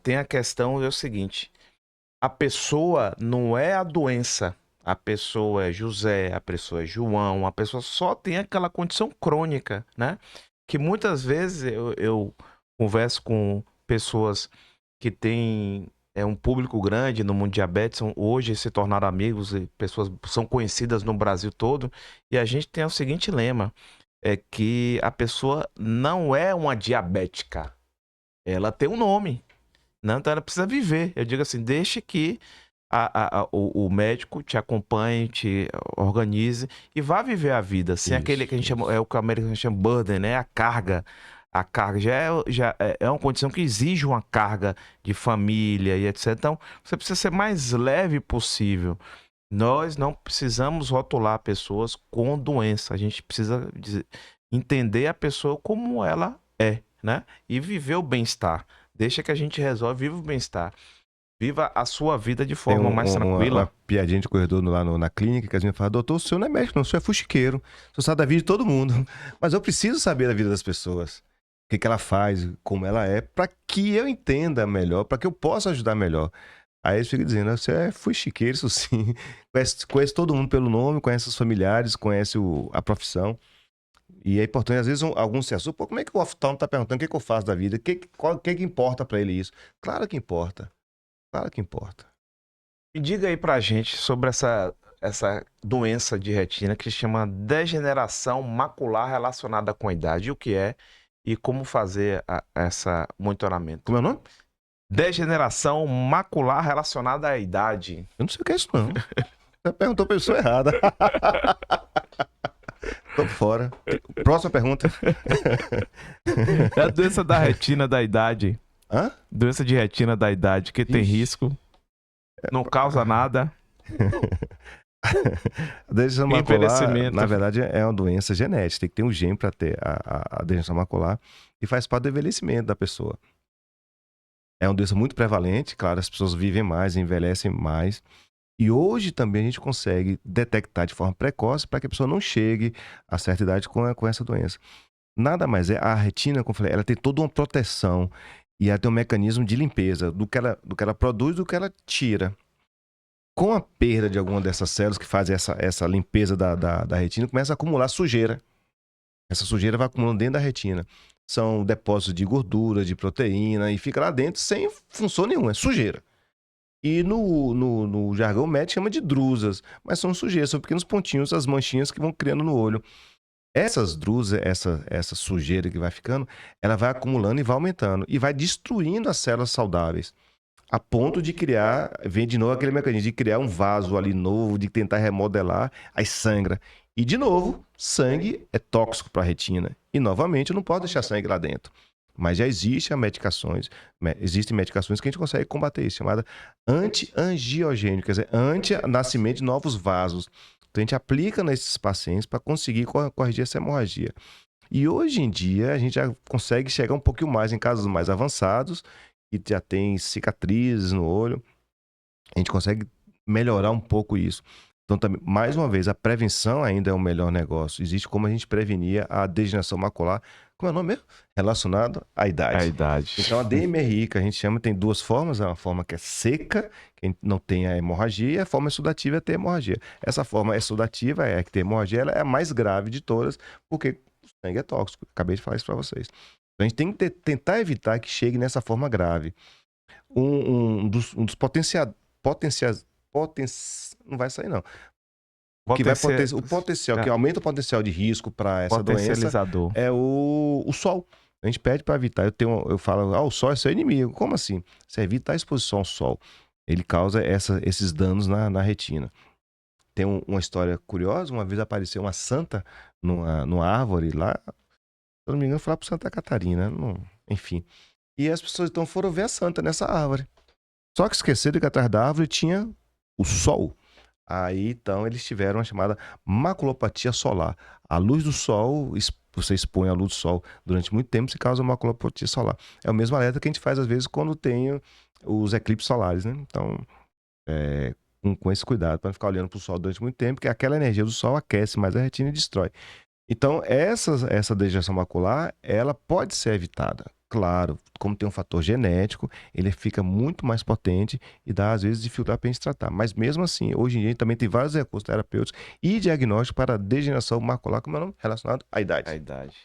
tem a questão, é o seguinte, a pessoa não é a doença, a pessoa é José, a pessoa é João, a pessoa só tem aquela condição crônica, né? Que muitas vezes eu converso com pessoas que têm um público grande no mundo de diabetes, hoje se tornaram amigos e pessoas são conhecidas no Brasil todo, e a gente tem o seguinte lema, é que a pessoa não é uma diabética, ela tem um nome, né? Então ela precisa viver. Eu digo assim, deixe que o médico te acompanhe, te organize e vá viver a vida sem aquele que a gente chama, o que o americano chama burden, né? A carga já é uma condição que exige uma carga de família e etc. Então você precisa ser mais leve possível. Nós não precisamos rotular pessoas com doença. A gente precisa entender a pessoa como ela é, né? E viver o bem-estar. Deixa que a gente resolve, viva o bem-estar. Viva a sua vida de forma mais tranquila. Uma piadinha de corredor lá na clínica, que a gente fala, doutor, o senhor não é médico, não, o senhor é fuxiqueiro. O senhor sabe da vida de todo mundo. Mas eu preciso saber da vida das pessoas. O que ela faz, como ela é, para que eu entenda melhor, para que eu possa ajudar melhor. Aí eles ficam dizendo, você é fuxiqueiro, isso sim. Conhece todo mundo pelo nome, conhece os familiares, conhece a profissão. E é importante, às vezes, alguns se assustam. Pô, como é que o oftalmo está perguntando o que eu faço da vida? O que importa para ele isso? Claro que importa. Claro que importa. Me diga aí pra gente sobre essa doença de retina que se chama degeneração macular relacionada com a idade. O que é e como fazer essa monitoramento? Como é o nome? Degeneração macular relacionada à idade. Eu não sei o que é isso, não. Você perguntou pra pessoa errada. Tô fora. Próxima pergunta. É a doença da retina da idade. Hã? Doença de retina da idade, que tem risco, não causa nada. A degeneração macular, na verdade, é uma doença genética. Tem que ter um gene para ter a degeneração macular e faz parte do envelhecimento da pessoa. É uma doença muito prevalente, claro, as pessoas vivem mais, envelhecem mais. E hoje também a gente consegue detectar de forma precoce para que a pessoa não chegue a certa idade com essa doença. Nada mais é, a retina, como eu falei, ela tem toda uma proteção e ela tem um mecanismo de limpeza do que ela produz, do que ela tira. Com a perda de alguma dessas células que fazem essa limpeza da retina, começa a acumular sujeira. Essa sujeira vai acumulando dentro da retina. São depósitos de gordura, de proteína, e fica lá dentro sem função nenhuma, é sujeira. E no jargão médico chama de drusas, mas são sujeiras, são pequenos pontinhos, as manchinhas que vão criando no olho. Essas drusas, essa sujeira que vai ficando, ela vai acumulando e vai aumentando, e vai destruindo as células saudáveis. A ponto de criar, vem de novo aquele mecanismo de criar um vaso ali novo, de tentar remodelar, aí sangra. E de novo, sangue é tóxico para a retina. E novamente, eu não posso deixar sangue lá dentro. Mas já existem medicações que a gente consegue combater isso, chamada anti-angiogênico, quer dizer, anti-nascimento de novos vasos. Então a gente aplica nesses pacientes para conseguir corrigir essa hemorragia. E hoje em dia a gente já consegue chegar um pouquinho mais em casos mais avançados, que já tem cicatrizes no olho, a gente consegue melhorar um pouco isso. Então, também, mais uma vez, a prevenção ainda é o melhor negócio. Existe como a gente prevenir a degeneração macular, como é o nome mesmo? Relacionado à idade. A idade. Então, a DMRI, que a gente chama, tem duas formas. Uma forma que é seca, que não tem a hemorragia, e a forma exudativa é ter hemorragia. Essa forma exudativa é que tem hemorragia, ela é a mais grave de todas, porque o sangue é tóxico. Acabei de falar isso para vocês. Então, a gente tem que tentar evitar que chegue nessa forma grave. Um dos não vai sair, não. O potencial, que aumenta o potencial de risco para essa doença é o sol. A gente pede para evitar. Eu falo, o sol é seu inimigo. Como assim? Você evita a exposição ao sol. Ele causa esses danos na retina. Tem uma história curiosa. Uma vez apareceu uma santa numa árvore lá. Se eu não me engano, foi lá para Santa Catarina. Enfim. E as pessoas então foram ver a santa nessa árvore. Só que esqueceram que atrás da árvore tinha o sol. Aí, então, eles tiveram a chamada maculopatia solar. A luz do sol, você expõe a luz do sol durante muito tempo, se causa maculopatia solar. É o mesmo alerta que a gente faz, às vezes, quando tem os eclipses solares, né? Então, com esse cuidado, para não ficar olhando para o sol durante muito tempo, porque aquela energia do sol aquece mais a retina e destrói. Então, essa degeneração macular, ela pode ser evitada. Claro, como tem um fator genético, ele fica muito mais potente e dá, às vezes, dificuldade para a gente tratar. Mas mesmo assim, hoje em dia, a gente também tem vários recursos terapêuticos e diagnóstico para degeneração macular, como é o nome? Relacionado à idade. A idade.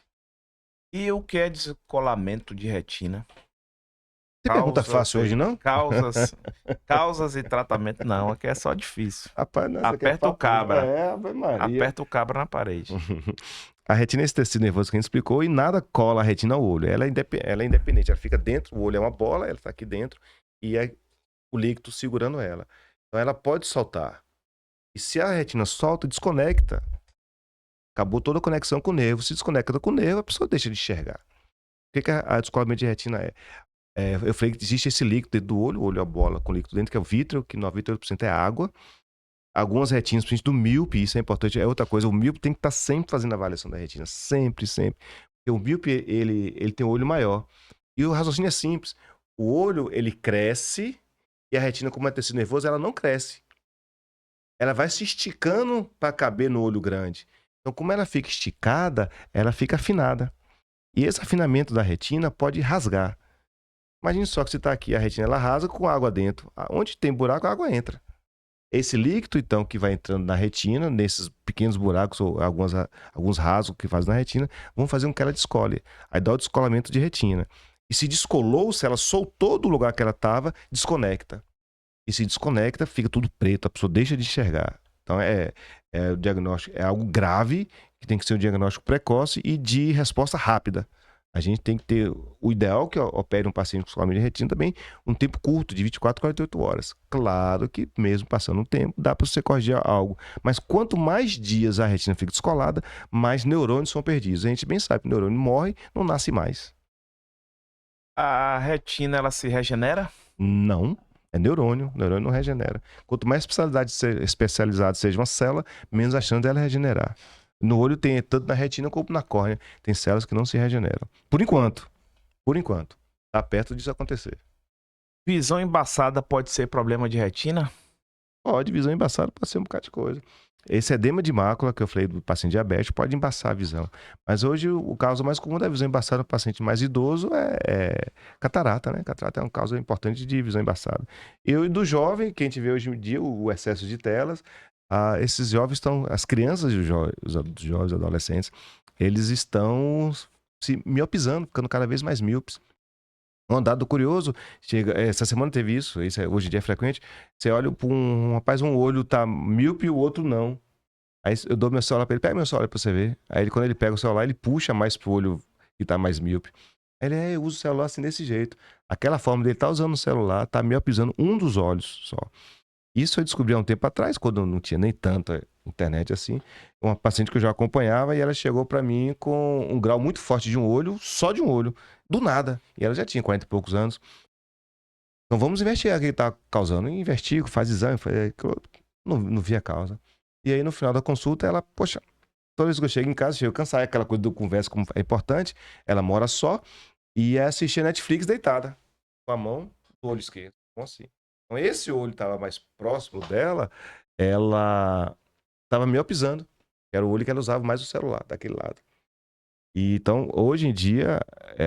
E o que é descolamento de retina? Você pergunta fácil hoje, não? Causas e tratamento, não. Aqui é só difícil. Rapaz, nossa, aperta o cabra. Maria. Aperta o cabra na parede. A retina é esse tecido nervoso que a gente explicou e nada cola a retina ao olho. Ela é independente, ela fica dentro, o olho é uma bola, ela está aqui dentro e é o líquido segurando ela. Então ela pode soltar. E se a retina solta, desconecta. Acabou toda a conexão com o nervo. Se desconecta com o nervo, a pessoa deixa de enxergar. O que a descolamento de retina é? Eu falei que existe esse líquido dentro do olho, o olho é a bola com líquido dentro, que é o vítreo, que 98% é água. Algumas retinas, principalmente do míope, isso é importante, é outra coisa. O míope tem que estar sempre fazendo a avaliação da retina, sempre. Porque o míope, ele tem um olho maior. E o raciocínio é simples. O olho, ele cresce e a retina, como é tecido nervoso, ela não cresce. Ela vai se esticando para caber no olho grande. Então, como ela fica esticada, ela fica afinada. E esse afinamento da retina pode rasgar. Imagine só que você está aqui, a retina ela rasga com água dentro. Onde tem buraco, a água entra. Esse líquido, então, que vai entrando na retina, nesses pequenos buracos ou alguns rasgos que faz na retina, vão fazer com que ela descole. Aí dá o descolamento de retina. E se descolou, se ela soltou do lugar que ela estava, desconecta. E se desconecta, fica tudo preto, a pessoa deixa de enxergar. Então, o diagnóstico é algo grave, que tem que ser um diagnóstico precoce e de resposta rápida. A gente tem que ter o ideal que opere um paciente com descolamento de retina também um tempo curto, de 24 a 48 horas. Claro que mesmo passando um tempo, dá para você corrigir algo. Mas quanto mais dias a retina fica descolada, mais neurônios são perdidos. A gente bem sabe que o neurônio morre, não nasce mais. A retina, ela se regenera? Não. É neurônio. O neurônio não regenera. Quanto mais especializada seja uma célula, menos a chance dela regenerar. No olho tem, tanto na retina como na córnea, tem células que não se regeneram. Por enquanto. Tá perto disso acontecer. Visão embaçada pode ser problema de retina? Pode, visão embaçada pode ser um bocado de coisa. Esse edema de mácula que eu falei do paciente diabético pode embaçar a visão. Mas hoje o caso mais comum da visão embaçada no paciente mais idoso é catarata, né? Catarata é um caso importante de visão embaçada. E do jovem, que a gente vê hoje em dia, o excesso de telas, esses jovens as crianças e os jovens adolescentes, eles estão se miopizando, ficando cada vez mais míopes. Um dado curioso, essa semana teve isso hoje em dia é frequente, você olha para um rapaz, um olho tá míope e o outro não. Aí eu dou meu celular para ele, pega meu celular para você ver. Aí quando ele pega o celular, ele puxa mais pro olho que tá mais míope. Aí eu uso o celular assim desse jeito. Aquela forma dele tá usando o celular, tá miopizando um dos olhos só. Isso eu descobri há um tempo atrás, quando não tinha nem tanta internet assim, uma paciente que eu já acompanhava e ela chegou para mim com um grau muito forte de um olho, só de um olho, do nada. E ela já tinha 40 e poucos anos. Então vamos investigar o que está causando. E investigo, faz exame, não vi a causa. E aí no final da consulta ela, poxa, toda vez que eu chego em casa, chego cansado, aquela coisa do conversa como é importante, ela mora só e ia assistir Netflix deitada, com a mão do olho esquerdo. Então assim. Então esse olho estava mais próximo dela, ela estava miopizando. Era o olho que ela usava mais o celular, daquele lado. E, então, hoje em dia,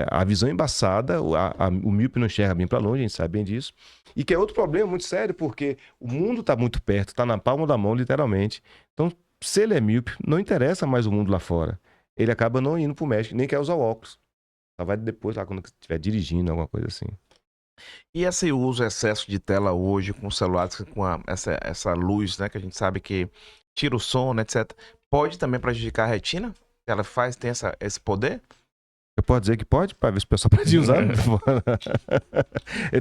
a visão embaçada, o míope não enxerga bem para longe, a gente sabe bem disso. E que é outro problema muito sério, porque o mundo está muito perto, está na palma da mão, literalmente. Então, se ele é míope, não interessa mais o mundo lá fora. Ele acaba não indo para o médico, nem quer usar o óculos. Só vai depois, lá quando estiver dirigindo, alguma coisa assim. E esse uso, excesso de tela hoje com celulares, com essa luz, né, que a gente sabe que tira o sono, etc., pode também prejudicar a retina? Ela tem esse poder? Eu posso dizer que pode, para ver se o pessoal pode usar.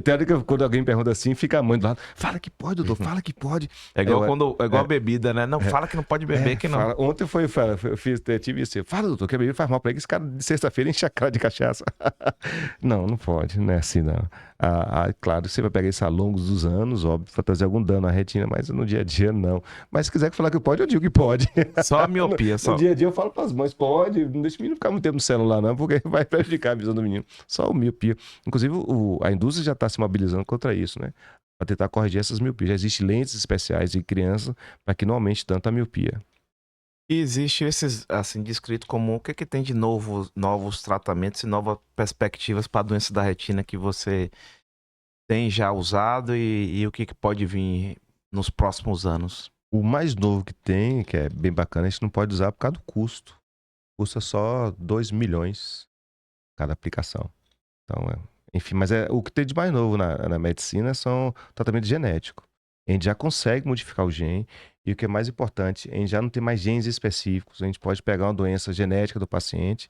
Tem hora que quando alguém pergunta assim, fica a mãe do lado. Fala que pode, doutor, fala que pode. É igual, a bebida, né? Não, fala que não pode beber, que não. Fala. Ontem eu tive isso. Fala, doutor, que a bebida faz mal para ele. Esse cara de sexta-feira enche a cara de cachaça. Não pode, não é assim, não. Claro, você vai pegar isso ao longo dos anos, óbvio, para trazer algum dano à retina, mas no dia a dia não. Mas se quiser falar que pode, eu digo que pode. Só a miopia, só. No dia a dia eu falo para as mães, pode, não deixa o menino ficar muito tempo no celular, não, porque vai prejudicar a visão do menino. Só o miopia. Inclusive, a indústria já está se mobilizando contra isso, né? Para tentar corrigir essas miopias. Já existem lentes especiais em crianças para que não aumente tanto a miopia. E existe esses, assim, descrito como o que tem de novos tratamentos e novas perspectivas para a doença da retina que você tem já usado e o que pode vir nos próximos anos? O mais novo que tem, que é bem bacana, a gente não pode usar por causa do custo. Custa só 2 milhões cada aplicação. Então, enfim, mas o que tem de mais novo na medicina são tratamento genético. A gente já consegue modificar o gene e o que é mais importante, a gente já não tem mais genes específicos. A gente pode pegar uma doença genética do paciente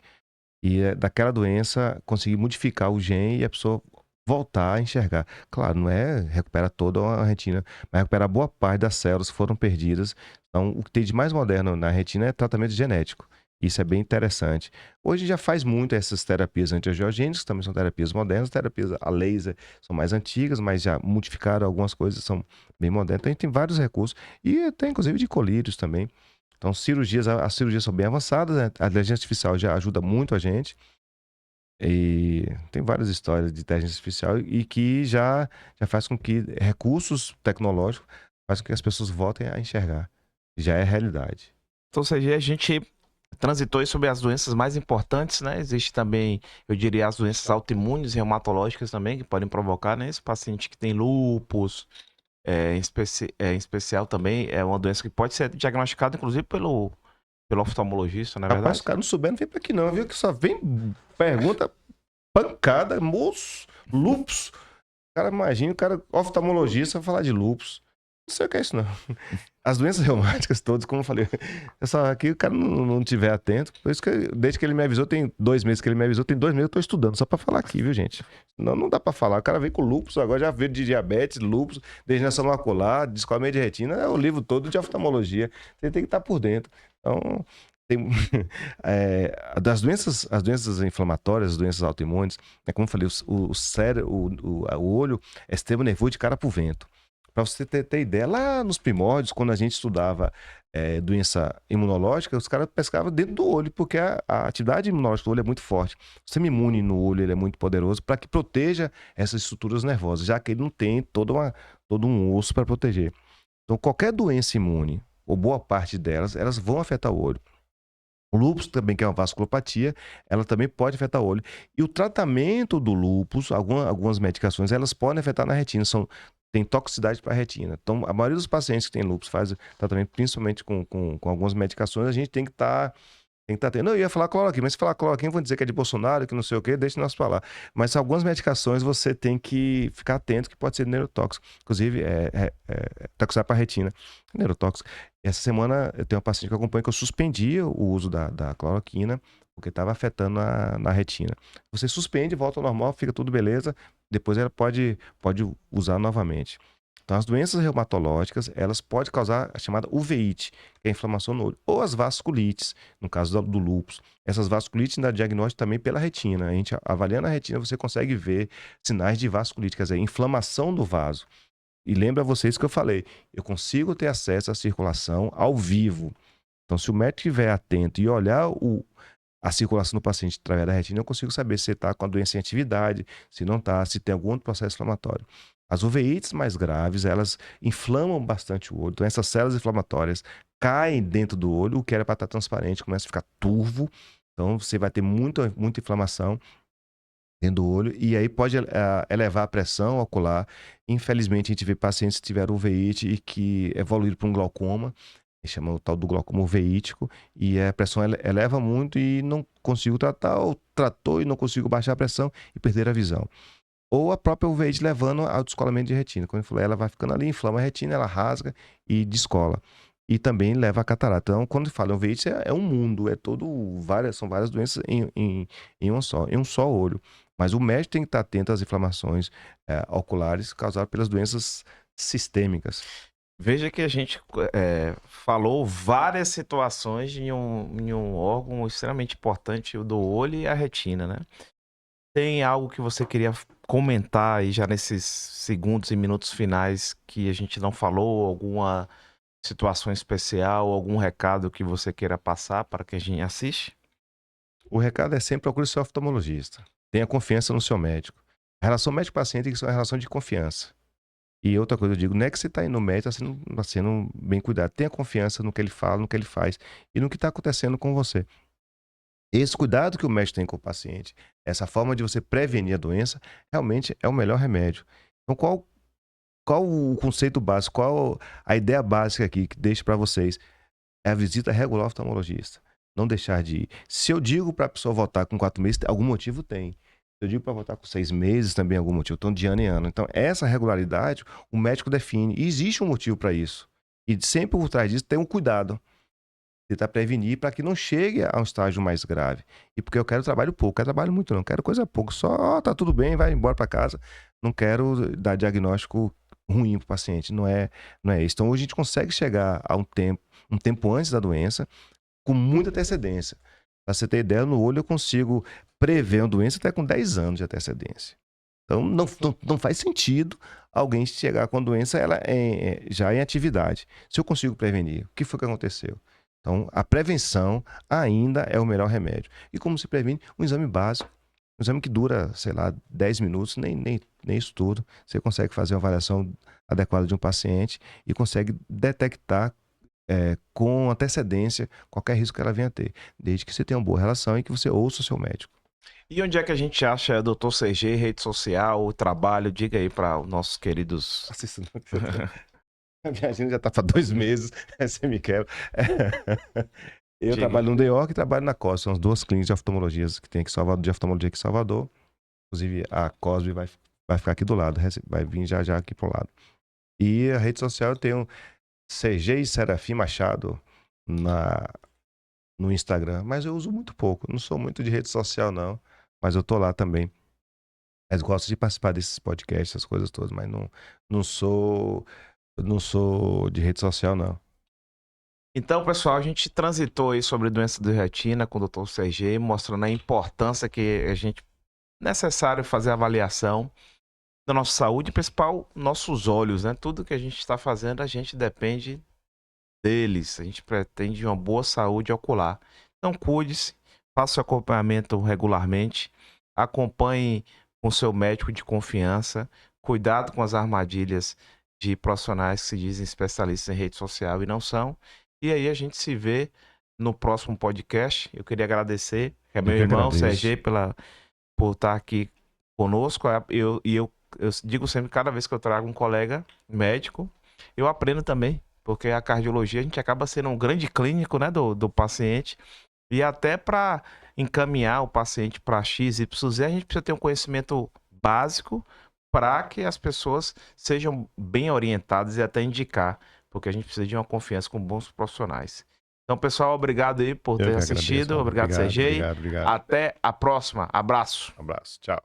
e daquela doença conseguir modificar o gene e a pessoa voltar a enxergar. Claro, não é recuperar toda a retina, mas recuperar boa parte das células que foram perdidas. Então, o que tem de mais moderno na retina é tratamento genético. Isso é bem interessante. Hoje já faz muito essas terapias antiangiogênicas, também são terapias modernas, terapias a laser são mais antigas, mas já modificaram algumas coisas, são bem modernas. Então a gente tem vários recursos e tem inclusive de colírios também. Então as cirurgias são bem avançadas, né? A inteligência artificial já ajuda muito a gente. E tem várias histórias de inteligência artificial e que já faz com que recursos tecnológicos façam com que as pessoas voltem a enxergar. Já é realidade. Ou seja, a gente transitou sobre as doenças mais importantes, né? Existe também, eu diria, as doenças autoimunes e reumatológicas também, que podem provocar, né? Esse paciente que tem lúpus, em especial também, é uma doença que pode ser diagnosticada, inclusive, pelo oftalmologista, não é Rapaz, verdade? o cara não souber, não vem pra aqui não, viu? Que só vem pergunta, pancada, moço, lupus. O cara, imagina, o cara oftalmologista falar de lupus. Não sei o que é isso, não. As doenças reumáticas todas, como eu falei, só que o cara não tiver atento. Por isso que, desde que ele me avisou, tem 2 meses que ele me avisou, tem 2 meses que eu tô estudando só pra falar aqui, viu, gente? Não dá pra falar. O cara veio com lúpus, agora já veio de diabetes, lúpus, degeneração macular, descolamento de retina, é o livro todo de oftalmologia. Você tem que estar por dentro. Então, tem, as doenças inflamatórias, as doenças autoimunes, como eu falei, o cérebro, o olho é sistema nervoso de cara pro vento. Para você ter ideia, lá nos primórdios, quando a gente estudava doença imunológica, os caras pescavam dentro do olho, porque a atividade imunológica do olho é muito forte. O sistema imune no olho ele é muito poderoso para que proteja essas estruturas nervosas, já que ele não tem todo um osso para proteger. Então, qualquer doença imune, ou boa parte delas, elas vão afetar o olho. O lúpus também, que é uma vasculopatia, ela também pode afetar o olho. E o tratamento do lúpus, algumas medicações, elas podem afetar na retina, tem toxicidade para a retina. Então, a maioria dos pacientes que tem lúpus faz tratamento principalmente com algumas medicações, a gente tem que estar tendo. Não, eu ia falar cloroquina, mas se falar cloroquina, vão dizer que é de Bolsonaro, que não sei o quê, deixa nós falar. Mas algumas medicações você tem que ficar atento, que pode ser neurotóxico. Inclusive, toxicidade para a retina. Neurotóxico. Essa semana, eu tenho uma paciente que eu acompanho que eu suspendi o uso da cloroquina, porque estava afetando na retina. Você suspende, volta ao normal, fica tudo beleza, depois ela pode usar novamente. Então, as doenças reumatológicas, elas podem causar a chamada uveíte, que é a inflamação no olho, ou as vasculites, no caso do lúpus. Essas vasculites dá diagnóstico também pela retina. A gente, avaliando a retina, você consegue ver sinais de vasculite, quer dizer, inflamação do vaso. E lembra vocês que eu falei, eu consigo ter acesso à circulação ao vivo. Então, se o médico estiver atento e olhar a circulação do paciente através da retina, eu consigo saber se está com a doença em atividade, se não está, se tem algum outro processo inflamatório. As uveites mais graves, elas inflamam bastante o olho. Então, essas células inflamatórias caem dentro do olho, o que era para estar transparente, começa a ficar turvo. Então, você vai ter muita inflamação dentro do olho, e aí pode elevar a pressão ocular. Infelizmente, a gente vê pacientes que tiveram uveíte e que evoluíram para um glaucoma, que chama o tal do glaucoma uveítico, e a pressão eleva muito e não consigo tratar, ou tratou e não consigo baixar a pressão e perder a visão. Ou a própria uveíte levando ao descolamento de retina. Como eu falei, ela vai ficando ali, inflama a retina, ela rasga e descola. E também leva a catarata. Então, quando fala em uveíte, é um mundo, são várias doenças em um só olho. Mas o médico tem que estar atento às inflamações oculares causadas pelas doenças sistêmicas. Veja que a gente falou várias situações em um órgão extremamente importante, o do olho e a retina, né? Tem algo que você queria comentar aí já nesses segundos e minutos finais que a gente não falou? Alguma situação especial, algum recado que você queira passar para quem a gente assiste? O recado é sempre procure seu oftalmologista. Tenha confiança no seu médico. A relação médico-paciente tem que ser uma relação de confiança. E outra coisa, eu digo, não é que você está indo no médico, está sendo bem cuidado. Tenha confiança no que ele fala, no que ele faz e no que está acontecendo com você. Esse cuidado que o médico tem com o paciente, essa forma de você prevenir a doença, realmente é o melhor remédio. Então, qual o conceito básico, qual a ideia básica aqui que deixo para vocês? É a visita regular ao oftalmologista. Não deixar de ir. Se eu digo para a pessoa voltar com 4 meses, algum motivo tem. Se eu digo para voltar com 6 meses, também algum motivo. Então, de ano em ano. Então, essa regularidade, o médico define. E existe um motivo para isso. E sempre por trás disso tem um cuidado. Tentar prevenir para que não chegue a um estágio mais grave. E porque eu quero trabalho pouco, quero trabalho muito não, quero coisa pouco. Só tá tudo bem, vai embora para casa. Não quero dar diagnóstico ruim para o paciente. Não é isso. Então, hoje a gente consegue chegar a um tempo antes da doença, com muita antecedência. Para você ter ideia, no olho eu consigo prever uma doença até com 10 anos de antecedência. Então, não faz sentido alguém chegar com a doença já em atividade. Se eu consigo prevenir, o que foi que aconteceu? Então, a prevenção ainda é o melhor remédio. E como se previne? Um exame básico. Um exame que dura, sei lá, 10 minutos, nem isso tudo. Você consegue fazer uma avaliação adequada de um paciente e consegue detectar com antecedência qualquer risco que ela venha a ter, desde que você tenha uma boa relação e que você ouça o seu médico. E onde é que a gente acha Dr. CG, rede social, o trabalho? Diga aí para os nossos queridos... Assista, não, que você tá... A minha agenda já está para 2 meses, você me quebra. Eu trabalho no DEOC e trabalho na COSB, são as 2 clínicas de oftalmologia que tem aqui em Salvador, de oftalmologia aqui em Salvador. Inclusive, a COSB vai ficar aqui do lado, vai vir já aqui pro lado. E a rede social eu tenho CG e Serafim Machado no Instagram, mas eu uso muito pouco. Não sou muito de rede social, não. Mas eu tô lá também. Mas gosto de participar desses podcasts, essas coisas todas, mas não sou de rede social, não. Então, pessoal, a gente transitou aí sobre doença de retina com o Dr. CG, mostrando a importância que a gente necessário fazer a avaliação da nossa saúde, principal nossos olhos, né? Tudo que a gente está fazendo, a gente depende deles. A gente pretende uma boa saúde ocular. Então, cuide-se, faça o acompanhamento regularmente, acompanhe com seu médico de confiança, cuidado com as armadilhas de profissionais que se dizem especialistas em rede social e não são. E aí a gente se vê no próximo podcast. Eu queria agradecer, que é meu irmão, Sergi, por estar aqui conosco. Eu digo sempre, cada vez que eu trago um colega médico, eu aprendo também, porque a cardiologia a gente acaba sendo um grande clínico, né, do paciente, e até para encaminhar o paciente para X, Y, Z, a gente precisa ter um conhecimento básico para que as pessoas sejam bem orientadas e até indicar, porque a gente precisa de uma confiança com bons profissionais. Então, pessoal, obrigado aí por ter assistido. Obrigado, CG. Obrigado. Até a próxima. Abraço. Abraço. Tchau.